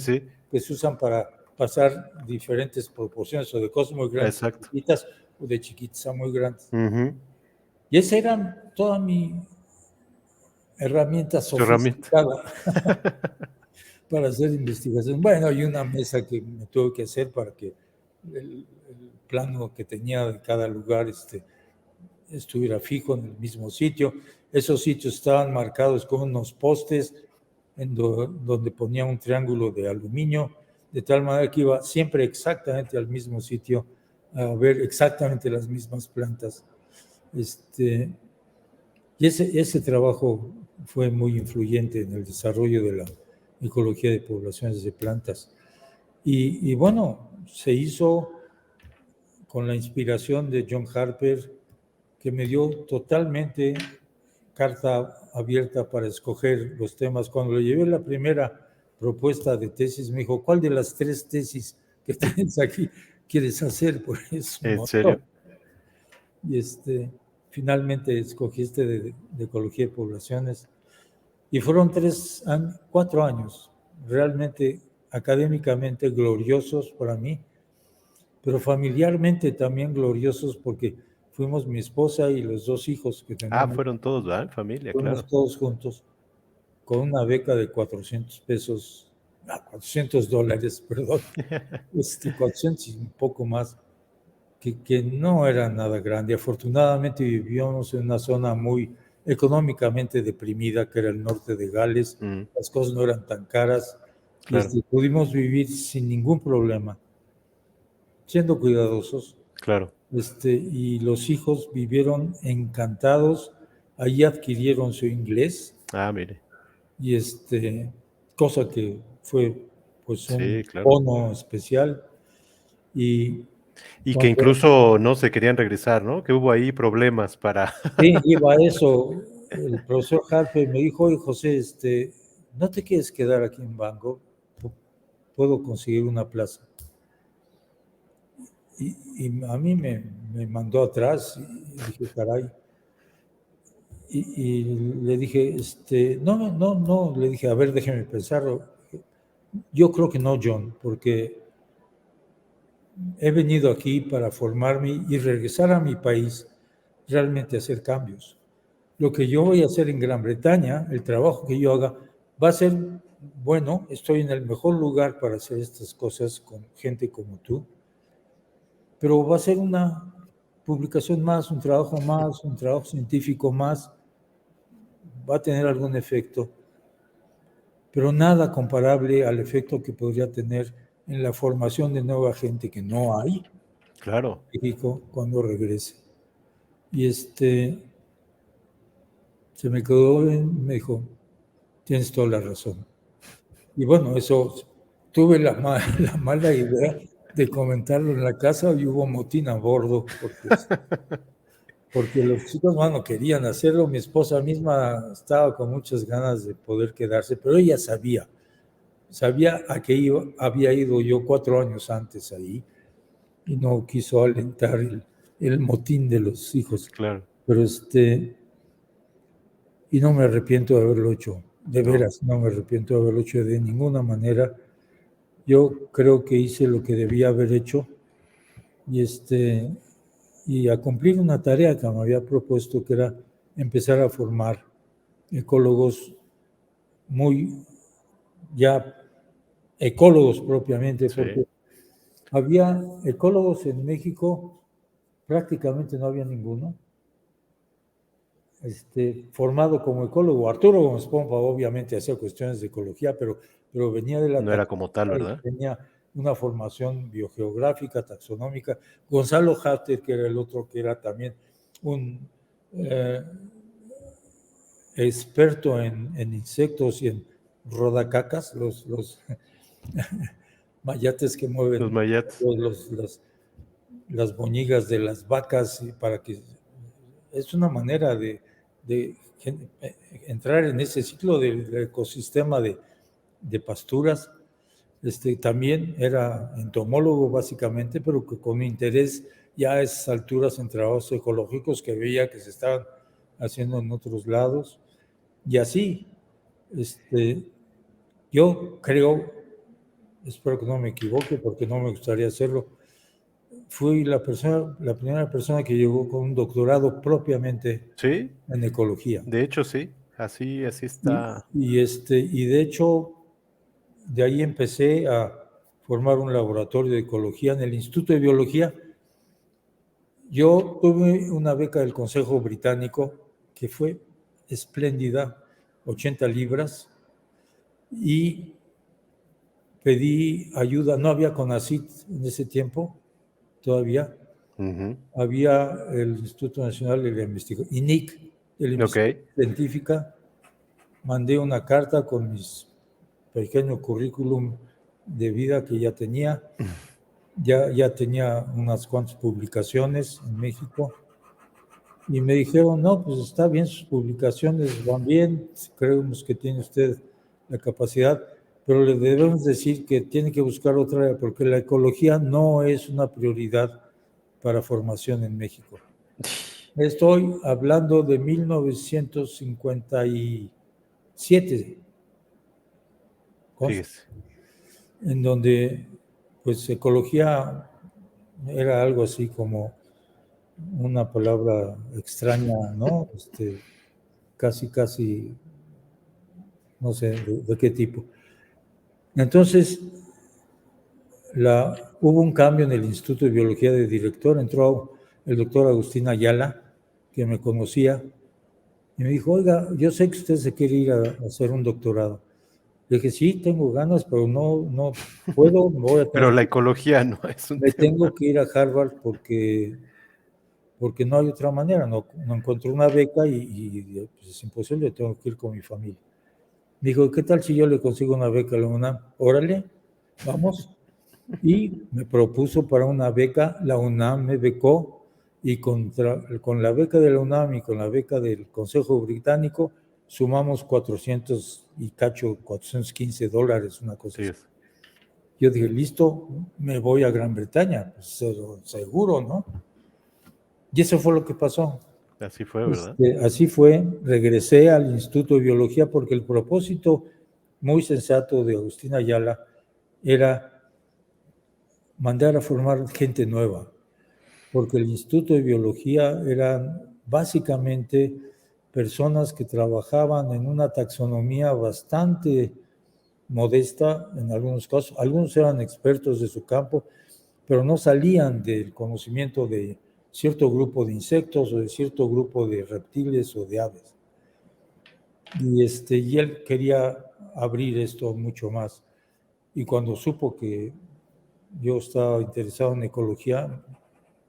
sí. Que se usan para pasar diferentes proporciones o de cosas muy grandes a chiquitas o de chiquitas a muy grandes. Y esa era toda mi herramienta sofisticada para hacer investigación. Bueno, y una mesa que me tuve que hacer para que el plano que tenía de cada lugar estuviera fijo en el mismo sitio. Esos sitios estaban marcados con unos postes donde ponía un triángulo de aluminio, de tal manera que iba siempre exactamente al mismo sitio a ver exactamente las mismas plantas. Y ese trabajo fue muy influyente en el desarrollo de la ecología de poblaciones de plantas. Y bueno, se hizo con la inspiración de John Harper, que me dio totalmente carta abierta para escoger los temas. Cuando le llevé la primera propuesta de tesis, me dijo, ¿cuál de las 3 tesis que tienes aquí quieres hacer? Pues es un montón. ¿En serio? Y finalmente escogí de ecología de poblaciones. Y fueron 4 años realmente académicamente gloriosos para mí, pero familiarmente también gloriosos porque fuimos mi esposa y los 2 hijos que tenemos. Fueron todos, ¿verdad? Familia, fuimos claro. Todos juntos con una beca de $400, perdón, 400 y un poco más, que no era nada grande. Afortunadamente vivíamos en una zona muy económicamente deprimida, que era el norte de Gales. Las cosas no eran tan caras. Claro. Y pudimos vivir sin ningún problema, siendo cuidadosos. Claro. Y los hijos vivieron encantados. Allí adquirieron su inglés. Mire. Y cosa que fue pues un claro, bono especial. Y que incluso no se querían regresar, ¿no? Que hubo ahí problemas para... Sí, iba eso. El profesor Harper me dijo, oye, José, ¿no te quieres quedar aquí en Bangor? Puedo conseguir una plaza. Y a mí me mandó atrás y dije, caray. Y le dije, no, le dije, a ver, déjeme pensarlo. Yo creo que no, John, porque he venido aquí para formarme y regresar a mi país, realmente hacer cambios. Lo que yo voy a hacer en Gran Bretaña, el trabajo que yo haga, va a ser bueno. Estoy en el mejor lugar para hacer estas cosas con gente como tú, pero va a ser una publicación más, un trabajo científico más, va a tener algún efecto, pero nada comparable al efecto que podría tener en la formación de nueva gente que no hay Claro. en México cuando regrese. Y se me quedó, me dijo, tienes toda la razón. Y bueno, eso, tuve la mala idea de comentarlo en la casa y hubo motín a bordo, porque los chicos no querían hacerlo. Mi esposa misma estaba con muchas ganas de poder quedarse, pero ella sabía a qué había ido yo 4 años antes ahí y no quiso alentar el motín de los hijos. Claro. Pero y no me arrepiento de haberlo hecho, de veras, no me arrepiento de haberlo hecho de ninguna manera. Yo creo que hice lo que debía haber hecho y a cumplir una tarea que me había propuesto, que era empezar a formar ecólogos ecólogos propiamente, Sí. porque había ecólogos en México, prácticamente no había ninguno formado como ecólogo. Arturo Gómez Pompa obviamente hacía cuestiones de ecología, pero venía de la No era como tal, ¿verdad? tenía una formación biogeográfica, taxonómica. Gonzalo Harter, que era el otro, que era también un experto en insectos y en rodacacas, los mayates que mueven los mayates. Las boñigas de las vacas, para que es una manera de entrar en ese ciclo del ecosistema de pasturas. También era entomólogo básicamente, pero que con interés ya a esas alturas en trabajos ecológicos que veía que se estaban haciendo en otros lados. Y así, yo creo, espero que no me equivoque porque no me gustaría hacerlo, fui la primera persona que llegó con un doctorado propiamente en ecología. De hecho, sí, así está. Y de hecho, de ahí empecé a formar un laboratorio de ecología en el Instituto de Biología. Yo tuve una beca del Consejo Británico que fue espléndida, 80 libras, y pedí ayuda. No había CONACYT en ese tiempo, todavía. Había el Instituto Nacional de la Investigación, INIC, de la Investigación Científica. Mandé una carta con mis pequeño currículum de vida que ya tenía. Ya tenía unas cuantas publicaciones en México. Y me dijeron, no, pues está bien, sus publicaciones van bien, creemos que tiene usted la capacidad, pero le debemos decir que tiene que buscar otra área, porque la ecología no es una prioridad para formación en México. Estoy hablando de 1957, en donde pues ecología era algo así como una palabra extraña, ¿no? Casi, no sé de qué tipo. Entonces, hubo un cambio en el Instituto de Biología de director. Entró el doctor Agustín Ayala, que me conocía, y me dijo, oiga, yo sé que usted se quiere ir a hacer un doctorado. Le dije, sí, tengo ganas, pero no puedo. Pero la ecología no es un tema. Tengo que ir a Harvard porque no hay otra manera. No encontré una beca y pues es imposible, tengo que ir con mi familia. Me dijo, ¿qué tal si yo le consigo una beca a la UNAM? Órale, vamos. Y me propuso para una beca, la UNAM me becó, y con la beca de la UNAM y con la beca del Consejo Británico sumamos $415, una cosa así. Yo dije, listo, me voy a Gran Bretaña, pues, seguro, ¿no? Y eso fue lo que pasó. Así fue, ¿verdad? Así fue, regresé al Instituto de Biología porque el propósito muy sensato de Agustín Ayala era mandar a formar gente nueva, porque el Instituto de Biología eran básicamente personas que trabajaban en una taxonomía bastante modesta en algunos casos. Algunos eran expertos de su campo, pero no salían del conocimiento de cierto grupo de insectos o de cierto grupo de reptiles o de aves. Y él quería abrir esto mucho más. Y cuando supo que yo estaba interesado en ecología,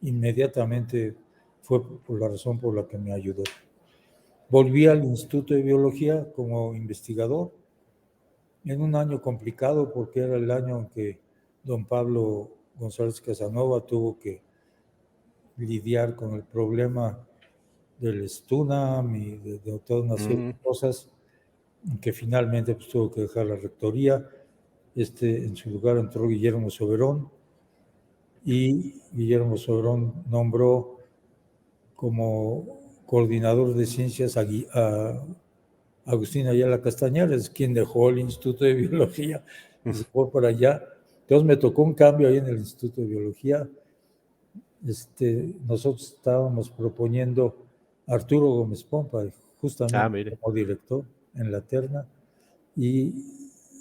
inmediatamente fue por la razón por la que me ayudó. Volví al Instituto de Biología como investigador en un año complicado porque era el año en que don Pablo González Casanova tuvo que lidiar con el problema del Stunam y de toda una serie de cosas, que finalmente pues, tuvo que dejar la rectoría. En su lugar entró Guillermo Soberón, y Guillermo Soberón nombró como coordinador de ciencias a Agustín Ayala Castañares, quien dejó el Instituto de Biología y se fue para allá. Entonces me tocó un cambio ahí en el Instituto de Biología. Nosotros estábamos proponiendo a Arturo Gómez Pompa, justamente como director en la terna, y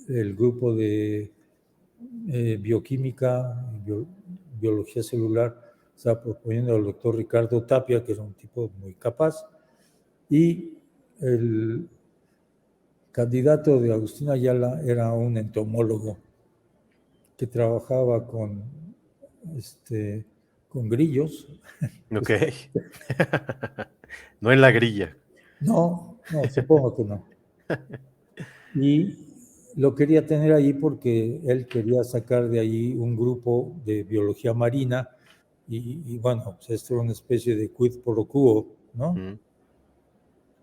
el grupo de bioquímica, biología celular, estaba proponiendo al doctor Ricardo Tapia, que era un tipo muy capaz, y el candidato de Agustín Ayala era un entomólogo que trabajaba con grillos. Ok. No en la grilla. No, supongo que no. Y lo quería tener ahí porque él quería sacar de ahí un grupo de biología marina y bueno, pues esto era una especie de quid pro quo, ¿no?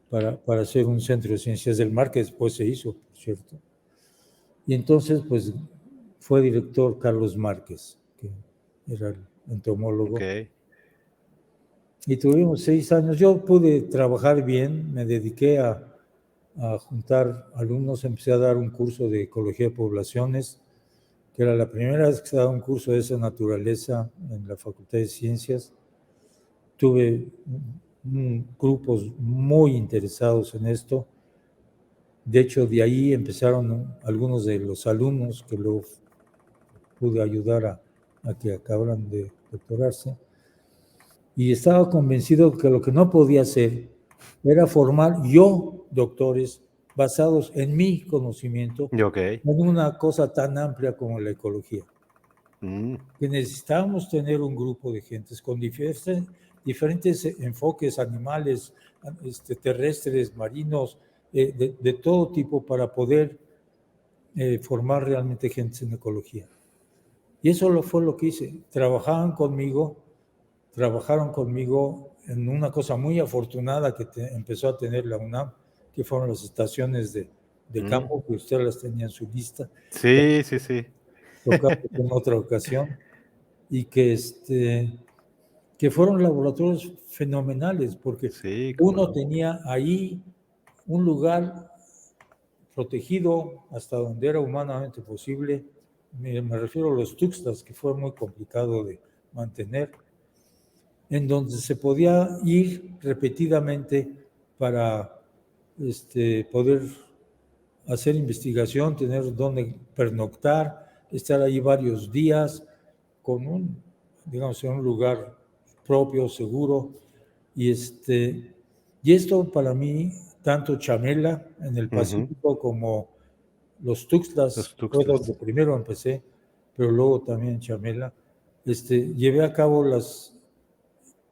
Para hacer un centro de ciencias del mar que después se hizo, por cierto. Y entonces, pues, fue director Carlos Márquez, que era el entomólogo. Okay. Y tuvimos 6 años. Yo pude trabajar bien, me dediqué a juntar alumnos, empecé a dar un curso de ecología de poblaciones, que era la primera vez que se daba un curso de esa naturaleza en la Facultad de Ciencias. Tuve grupos muy interesados en esto. De hecho, de ahí empezaron algunos de los alumnos que luego pude ayudar a que acabaran de doctorarse. Y estaba convencido que lo que no podía hacer era formar yo doctores basados en mi conocimiento en una cosa tan amplia como la ecología. Que necesitábamos tener un grupo de gentes con diferentes enfoques animales, terrestres, marinos, de todo tipo para poder formar realmente gentes en ecología. Y eso fue lo que hice. Trabajaron conmigo en una cosa muy afortunada que empezó a tener la UNAM, que fueron las estaciones de campo, que usted las tenía en su lista. Sí. Tocamos en otra ocasión. Y que fueron laboratorios fenomenales, porque uno tenía ahí un lugar protegido hasta donde era humanamente posible. Me refiero a los tuxtlas, que fue muy complicado de mantener, en donde se podía ir repetidamente para poder hacer investigación, tener donde pernoctar, estar ahí varios días con digamos, en un lugar propio, seguro. Y esto para mí, tanto Chamela en el Pacífico como los Tuxtlas, fue donde primero empecé, pero luego también Chamela, llevé a cabo los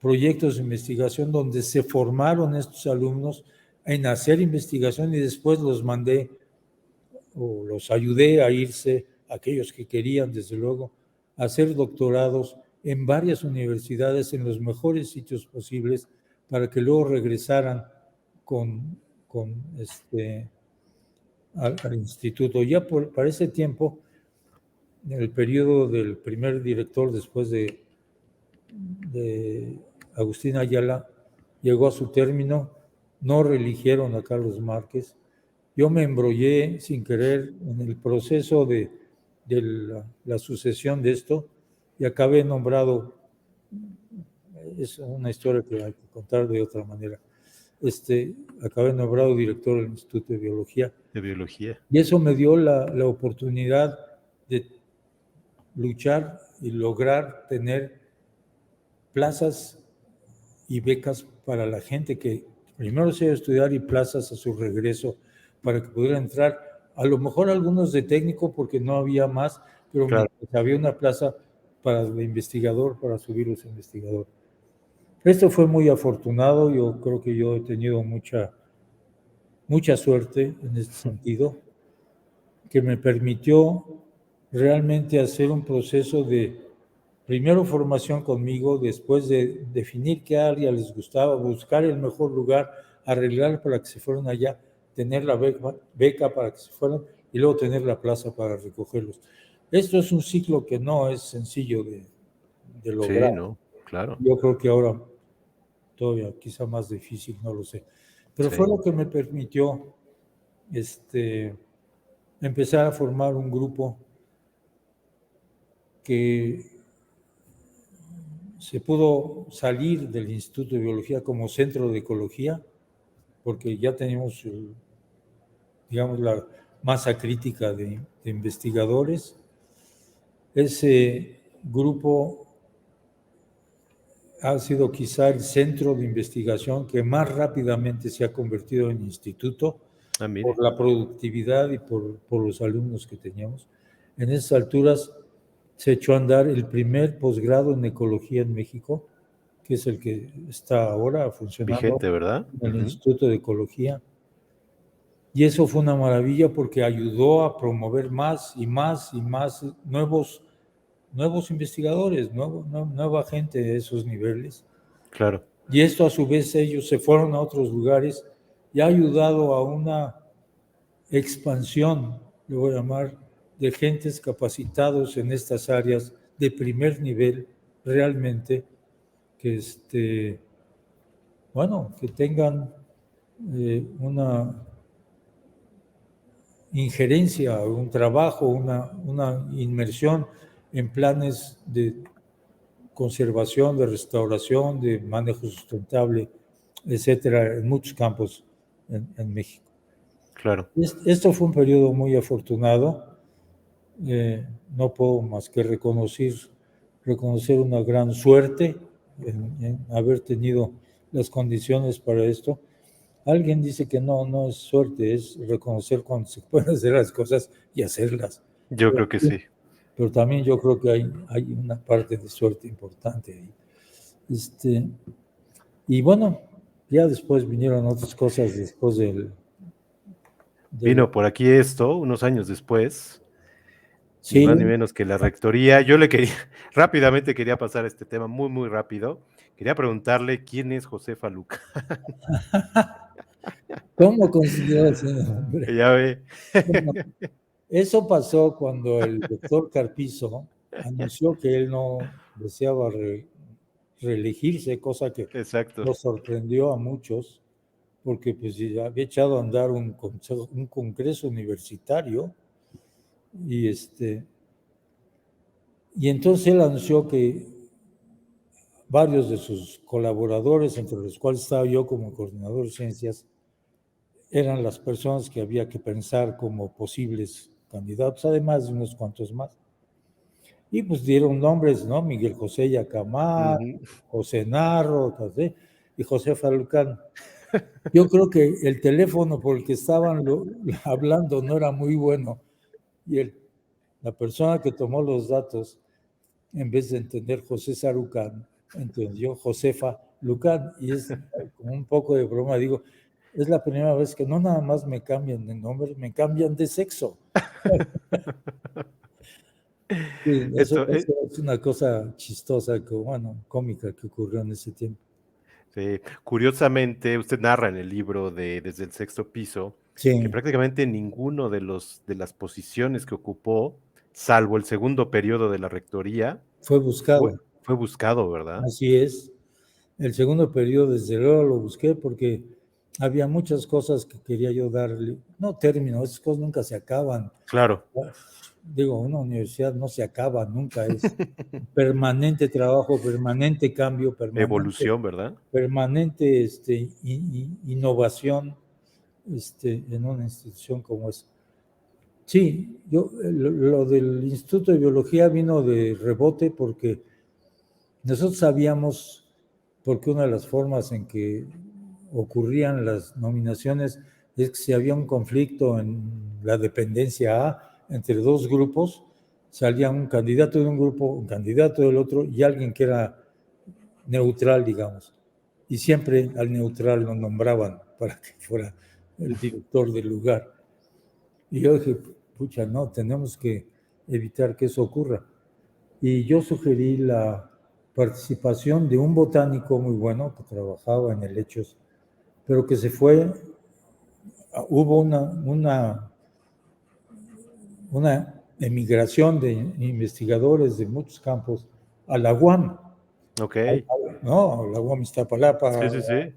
proyectos de investigación donde se formaron estos alumnos en hacer investigación y después los mandé o los ayudé a irse, aquellos que querían, desde luego, a hacer doctorados en varias universidades en los mejores sitios posibles para que luego regresaran al instituto. Ya para ese tiempo, en el periodo del primer director después de Agustín Ayala, llegó a su término, no reeligieron a Carlos Márquez. yo me embrollé sin querer en el proceso de la sucesión de esto y acabé nombrado, es una historia que hay que contar de otra manera, acabé nombrado director del Instituto de Biología. De biología. Y eso me dio la oportunidad de luchar y lograr tener plazas y becas para la gente que primero se iba a estudiar y plazas a su regreso para que pudieran entrar, a lo mejor algunos de técnico porque no había más, pero Claro. había una plaza para el investigador, para subirlos a investigador. Esto fue muy afortunado, yo creo que yo he tenido mucha suerte en este sentido, que me permitió realmente hacer un proceso de primero formación conmigo, después de definir qué área les gustaba, buscar el mejor lugar, arreglar para que se fueran allá, tener la beca para que se fueran y luego tener la plaza para recogerlos. Esto es un ciclo que no es sencillo de lograr. Sí, no, claro. Yo creo que ahora todavía quizá más difícil, no lo sé. Pero sí. fue lo que me permitió empezar a formar un grupo que se pudo salir del Instituto de Biología como centro de ecología, porque ya teníamos, digamos, la masa crítica de investigadores. Ese grupo ha sido quizá el centro de investigación que más rápidamente se ha convertido en instituto por la productividad y por los alumnos que teníamos. En esas alturas se echó a andar el primer posgrado en ecología en México, que es el que está ahora funcionando. Vigente, ¿verdad? En el Instituto de Ecología. Y eso fue una maravilla porque ayudó a promover más y más y más nuevos investigadores, nueva gente de esos niveles. Claro. Y esto a su vez ellos se fueron a otros lugares y ha ayudado a una expansión, le voy a llamar, de gentes capacitados en estas áreas de primer nivel realmente, que que tengan una injerencia, un trabajo, una inmersión en planes de conservación, de restauración, de manejo sustentable, etcétera, en muchos campos en México. Claro. Esto fue un periodo muy afortunado. No puedo más que reconocer una gran suerte en haber tenido las condiciones para esto. Alguien dice que no es suerte, es reconocer cuando se pueden hacer las cosas y hacerlas. Yo creo que sí. Pero también yo creo que hay una parte de suerte importante ahí. Y bueno, ya después vinieron otras cosas después Vino por aquí esto, unos años después, sí. ni más ni menos que la rectoría. Yo rápidamente quería pasar este tema muy rápido. Quería preguntarle quién es Josefa Lucán. ¿Cómo consiguió ese nombre? Ya ve. Bueno, eso pasó cuando el doctor Carpizo anunció que él no deseaba reelegirse, cosa que Exacto. nos sorprendió a muchos, porque pues ya había echado a andar un congreso universitario y entonces él anunció que varios de sus colaboradores, entre los cuales estaba yo como coordinador de ciencias, eran las personas que había que pensar como posibles candidatos, además de unos cuantos más. Y pues dieron nombres, ¿no? Miguel José Yacamar, José Narro, y Josefa Lucán. Yo creo que el teléfono por el que estaban hablando no era muy bueno. Y la persona que tomó los datos, en vez de entender José Sarucán, entendió Josefa Lucán. Y es como un poco de broma, digo, es la primera vez que no nada más me cambian de nombre, me cambian de sexo. Sí, eso es una cosa chistosa, cómica que ocurrió en ese tiempo. Sí. Curiosamente, usted narra en el libro de Desde el Sexto Piso que prácticamente ninguno de las posiciones que ocupó, salvo el segundo periodo de la rectoría, fue buscado. Fue buscado, ¿verdad? Así es. El segundo periodo, desde luego, lo busqué porque había muchas cosas que quería yo darle, no término, esas cosas nunca se acaban. Claro. Digo, una universidad no se acaba nunca, es permanente trabajo, permanente cambio, Evolución, ¿verdad? permanente innovación en una institución como esa. Sí, lo del Instituto de Biología vino de rebote porque nosotros sabíamos, porque una de las formas en que ocurrían las nominaciones es que si había un conflicto en la dependencia A entre dos grupos, salía un candidato de un grupo, un candidato del otro y alguien que era neutral, digamos. Y siempre al neutral lo nombraban para que fuera el director del lugar. Y yo dije, pucha, no, tenemos que evitar que eso ocurra. Y yo sugerí la participación de un botánico muy bueno que trabajaba en helechos, pero que se fue, hubo una emigración de investigadores de muchos campos a la UAM, Ok. ¿no? La UAM Sí, Iztapalapa, sí, sí.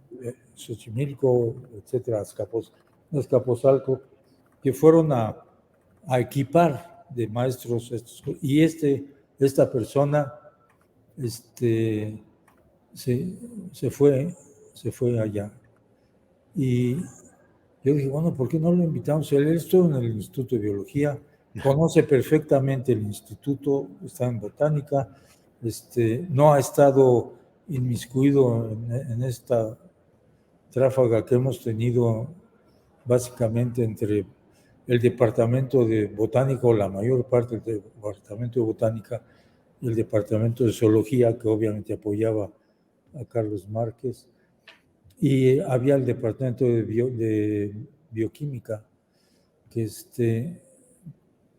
Xochimilco, etcétera, Azcapotzalco, que fueron a equipar de maestros estos, y esta persona se fue allá. Y yo dije, bueno, ¿por qué no lo invitamos? Él estuvo en el Instituto de Biología, conoce perfectamente el instituto, está en botánica, no ha estado inmiscuido en esta tráfaga que hemos tenido básicamente entre el departamento de botánica, o la mayor parte del departamento de botánica, y el departamento de zoología, que obviamente apoyaba a Carlos Márquez, y había el departamento de bioquímica, que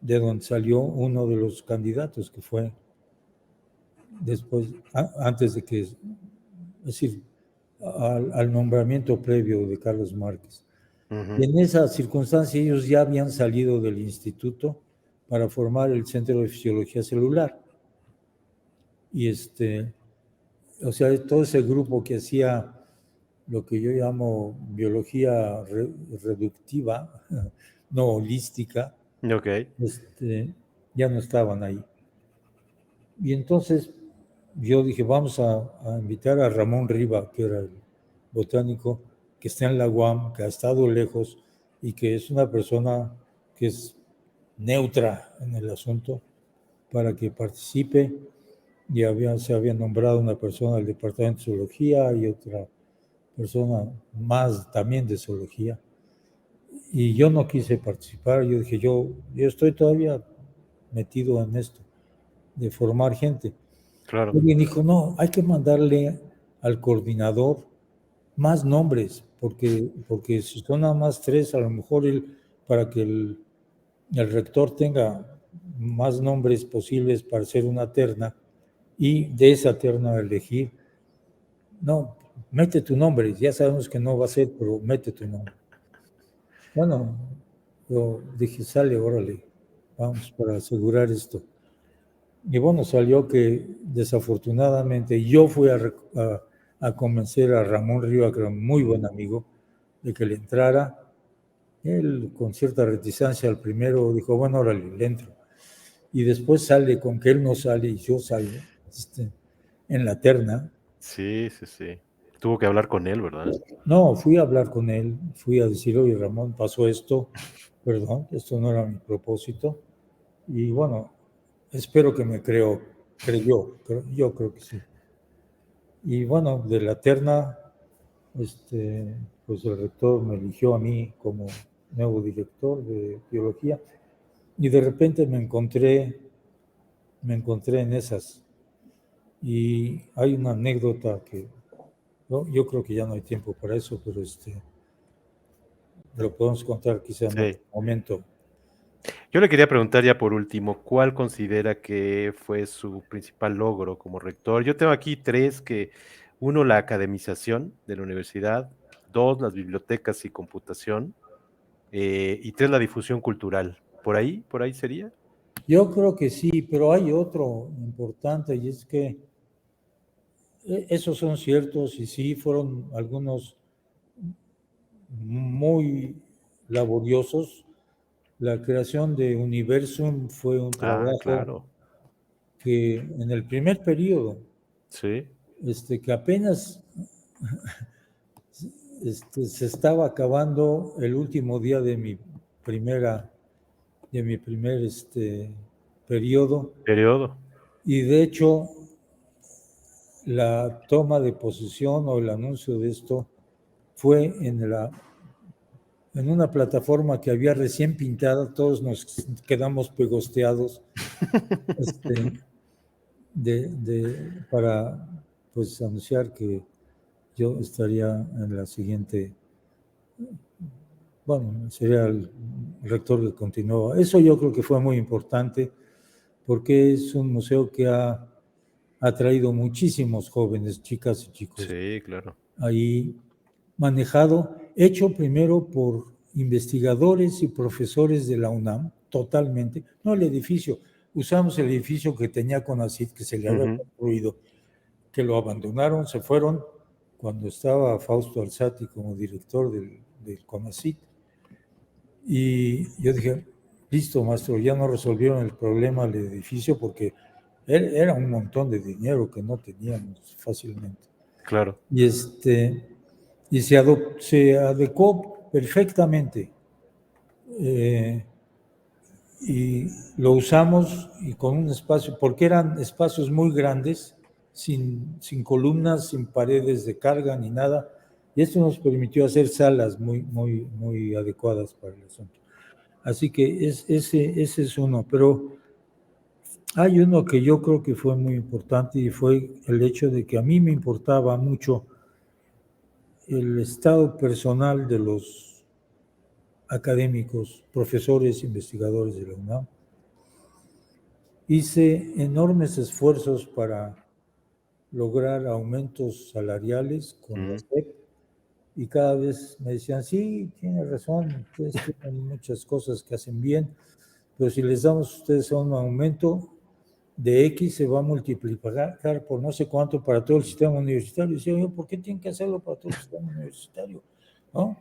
de donde salió uno de los candidatos, que fue después, antes de que, es decir, al nombramiento previo de Carlos Márquez. Y en esa circunstancia ellos ya habían salido del instituto para formar el Centro de Fisiología Celular. Y o sea, todo ese grupo que hacía lo que yo llamo biología reductiva, no holística, Ok. ya no estaban ahí. Y entonces yo dije, vamos a invitar a Ramón Riva, que era el botánico, que está en la UAM, que ha estado lejos y que es una persona que es neutra en el asunto, para que participe. Y se había nombrado una persona del departamento de zoología y otra persona más también de zoología. Y yo no quise participar, yo dije, yo estoy todavía metido en esto, de formar gente. Claro. Alguien dijo, no, hay que mandarle al coordinador más nombres, porque si son nada más 3, a lo mejor para que el rector tenga más nombres posibles para hacer una terna, y de esa terna elegir. No, mete tu nombre, ya sabemos que no va a ser, pero mete tu nombre. Bueno, yo dije, sale, órale, vamos para asegurar esto. Y bueno, salió que desafortunadamente yo fui a convencer a Ramón Riva, que era un muy buen amigo, de que le entrara. Él, con cierta reticencia, al primero dijo, bueno, órale, le entro. Y después sale con que él no sale y yo salgo en la terna. Sí, sí, sí. Tuvo que hablar con él, ¿verdad? No, fui a hablar con él, fui a decir, oye, Ramón, pasó esto, perdón, esto no era mi propósito. Y bueno, espero que me creyó, yo creo que sí. Y bueno, de la terna, pues el rector me eligió a mí como nuevo director de biología, y de repente me encontré en esas. Y hay una anécdota que yo creo que ya no hay tiempo para eso, pero lo podemos contar quizá en Sí. otro momento. Yo le quería preguntar ya por último, ¿cuál considera que fue su principal logro como rector? Yo tengo aquí 3 que, uno, la academización de la universidad, 2, las bibliotecas y computación, y 3, la difusión cultural. Por ahí sería? Yo creo que sí, pero hay otro importante, y es que esos son ciertos y sí fueron algunos muy laboriosos. La creación de Universum fue un trabajo Claro. que en el primer periodo, Sí. que apenas se estaba acabando el último día de mi primer periodo, Periodo. y de hecho la toma de posesión o el anuncio de esto fue en una plataforma que había recién pintada. Todos nos quedamos pegosteados para pues anunciar que yo estaría en la siguiente, bueno, sería el rector que continuaba. Eso yo creo que fue muy importante porque es un museo que ha atraído muchísimos jóvenes, chicas y chicos, Sí, claro. ahí manejado, hecho primero por investigadores y profesores de la UNAM, totalmente, no el edificio, usamos el edificio que tenía CONACYT, que se le había construido, que lo abandonaron, se fueron cuando estaba Fausto Alzati como director del CONACYT, y yo dije, listo, maestro, ya no resolvieron el problema del edificio porque era un montón de dinero que no teníamos fácilmente. Claro. Y se adecuó perfectamente. Y lo usamos y con un espacio, porque eran espacios muy grandes, sin columnas, sin paredes de carga ni nada, y esto nos permitió hacer salas muy adecuadas para el asunto. Así que ese es uno, pero hay uno que yo creo que fue muy importante y fue el hecho de que a mí me importaba mucho el estado personal de los académicos, profesores, investigadores de la UNAM. Hice enormes esfuerzos para lograr aumentos salariales con la SEP y cada vez me decían, sí, tiene razón, ustedes tienen muchas cosas que hacen bien, pero si les damos a ustedes un aumento de X, se va a multiplicar por no sé cuánto para todo el sistema universitario. Y decía yo, ¿por qué tienen que hacerlo para todo el sistema universitario? ¿No?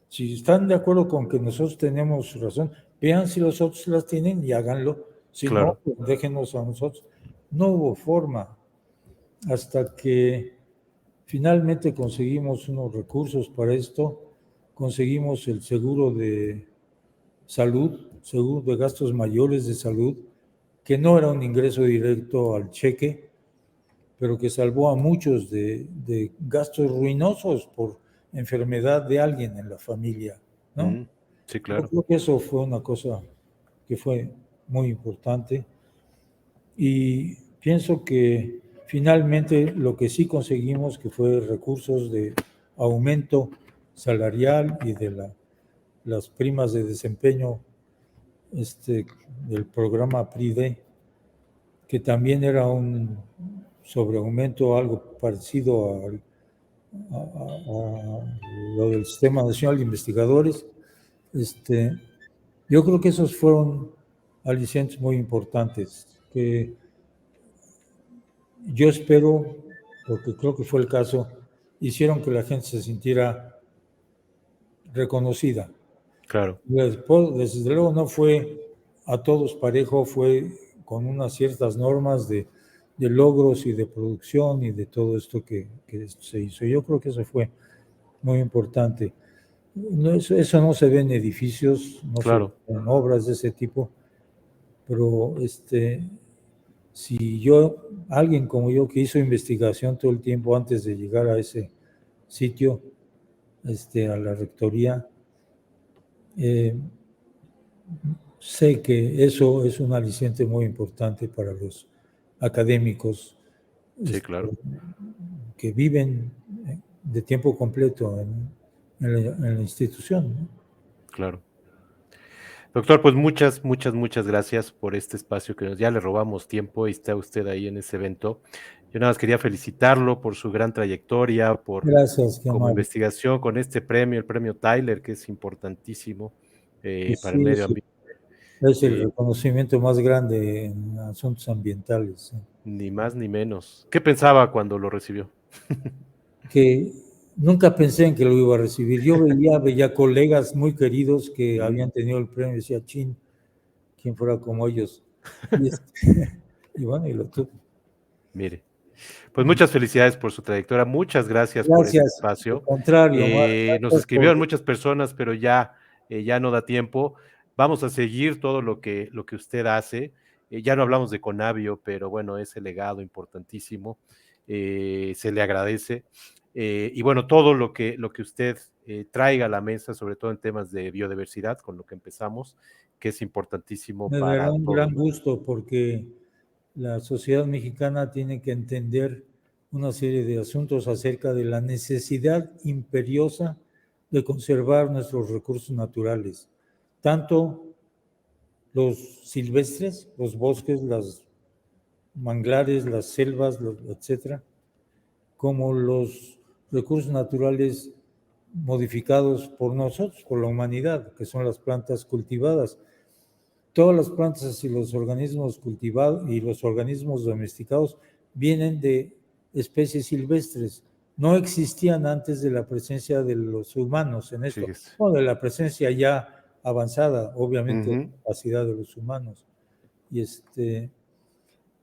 Si están de acuerdo con que nosotros tenemos razón, vean si los otros las tienen y háganlo. Si no, pues déjenos a nosotros. No hubo forma hasta que finalmente conseguimos unos recursos para esto, conseguimos el seguro de salud, seguro de gastos mayores de salud, que no era un ingreso directo al cheque, pero que salvó a muchos de gastos ruinosos por enfermedad de alguien en la familia, ¿no? Sí, Yo claro. creo que eso fue una cosa que fue muy importante y pienso que finalmente lo que sí conseguimos que fue recursos de aumento salarial y de las primas de desempeño del programa PRIDE, que también era un sobreaumento algo parecido a lo del Sistema Nacional de Investigadores. Yo creo que esos fueron alicientes muy importantes, que yo espero, porque creo que fue el caso, hicieron que la gente se sintiera reconocida. Claro. Después, desde luego no fue a todos parejo, fue con unas ciertas normas de logros y de producción y de todo esto que se hizo. Yo creo que eso fue muy importante. No, eso no se ve en edificios, no se ve en obras de ese tipo, pero si alguien como yo que hizo investigación todo el tiempo antes de llegar a ese sitio, a la rectoría, sé que eso es un aliciente muy importante para los académicos que viven de tiempo completo en la institución, ¿no? Claro. Doctor, pues muchas gracias por este espacio que ya le robamos tiempo y está usted ahí en ese evento. Yo nada más quería felicitarlo por su gran trayectoria, Gracias, qué como amable. investigación con este premio, el premio Tyler, que es importantísimo para el Sí, medio ambiente. es el reconocimiento más grande en asuntos ambientales. Ni más ni menos. ¿Qué pensaba cuando lo recibió? Que nunca pensé en que lo iba a recibir. Yo veía colegas muy queridos que habían tenido el premio y decía, chin, quien fuera como ellos. Y bueno, y lo tuve. Mire, pues muchas felicidades por su trayectoria, muchas gracias por este Gracias, al espacio. contrario, Omar, Nos gracias por... escribieron muchas personas, pero ya no da tiempo. Vamos a seguir todo lo que usted hace. Ya no hablamos de Conavio, pero bueno, ese legado importantísimo. Se le agradece. Y bueno, todo lo que usted traiga a la mesa, sobre todo en temas de biodiversidad, con lo que empezamos, que es importantísimo Me dará para un todos. gran gusto porque la sociedad mexicana tiene que entender una serie de asuntos acerca de la necesidad imperiosa de conservar nuestros recursos naturales, tanto los silvestres, los bosques, las manglares, las selvas, etcétera, como los recursos naturales modificados por nosotros, por la humanidad, que son las plantas cultivadas. Todas las plantas y los organismos cultivados y los organismos domesticados vienen de especies silvestres. No existían antes de la presencia de los humanos en esto, Fíjese. o de la presencia ya avanzada, obviamente, de Ujú. la capacidad de los humanos. Y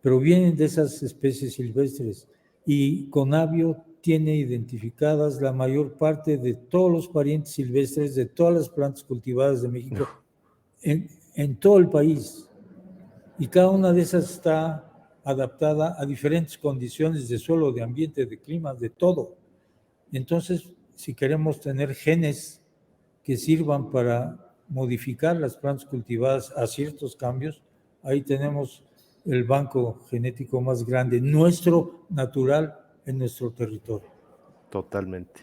pero vienen de esas especies silvestres. Y Conavio tiene identificadas la mayor parte de todos los parientes silvestres de todas las plantas cultivadas de México en todo el país. Y cada una de esas está adaptada a diferentes condiciones de suelo, de ambiente, de clima, de todo. Entonces, si queremos tener genes que sirvan para modificar las plantas cultivadas a ciertos cambios, ahí tenemos el banco genético más grande, nuestro natural, en nuestro territorio. Totalmente.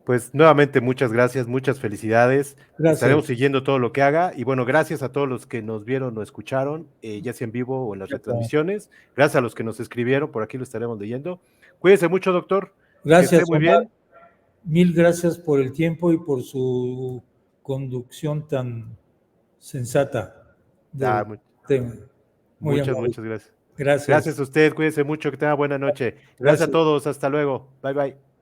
Pues nuevamente muchas gracias, muchas felicidades. Gracias. Estaremos siguiendo todo lo que haga y bueno, gracias a todos los que nos vieron o escucharon, ya sea en vivo o en las retransmisiones. Gracias a los que nos escribieron, por aquí lo estaremos leyendo. Cuídese mucho, doctor. Que esté Gracias, muy Omar. bien. Mil gracias por el tiempo y por su conducción tan sensata Ah, del tema. Muy amable. muchas gracias. Gracias. Gracias a usted, cuídese mucho, que tenga buena noche. Gracias a Gracias. todos, hasta luego. Bye bye.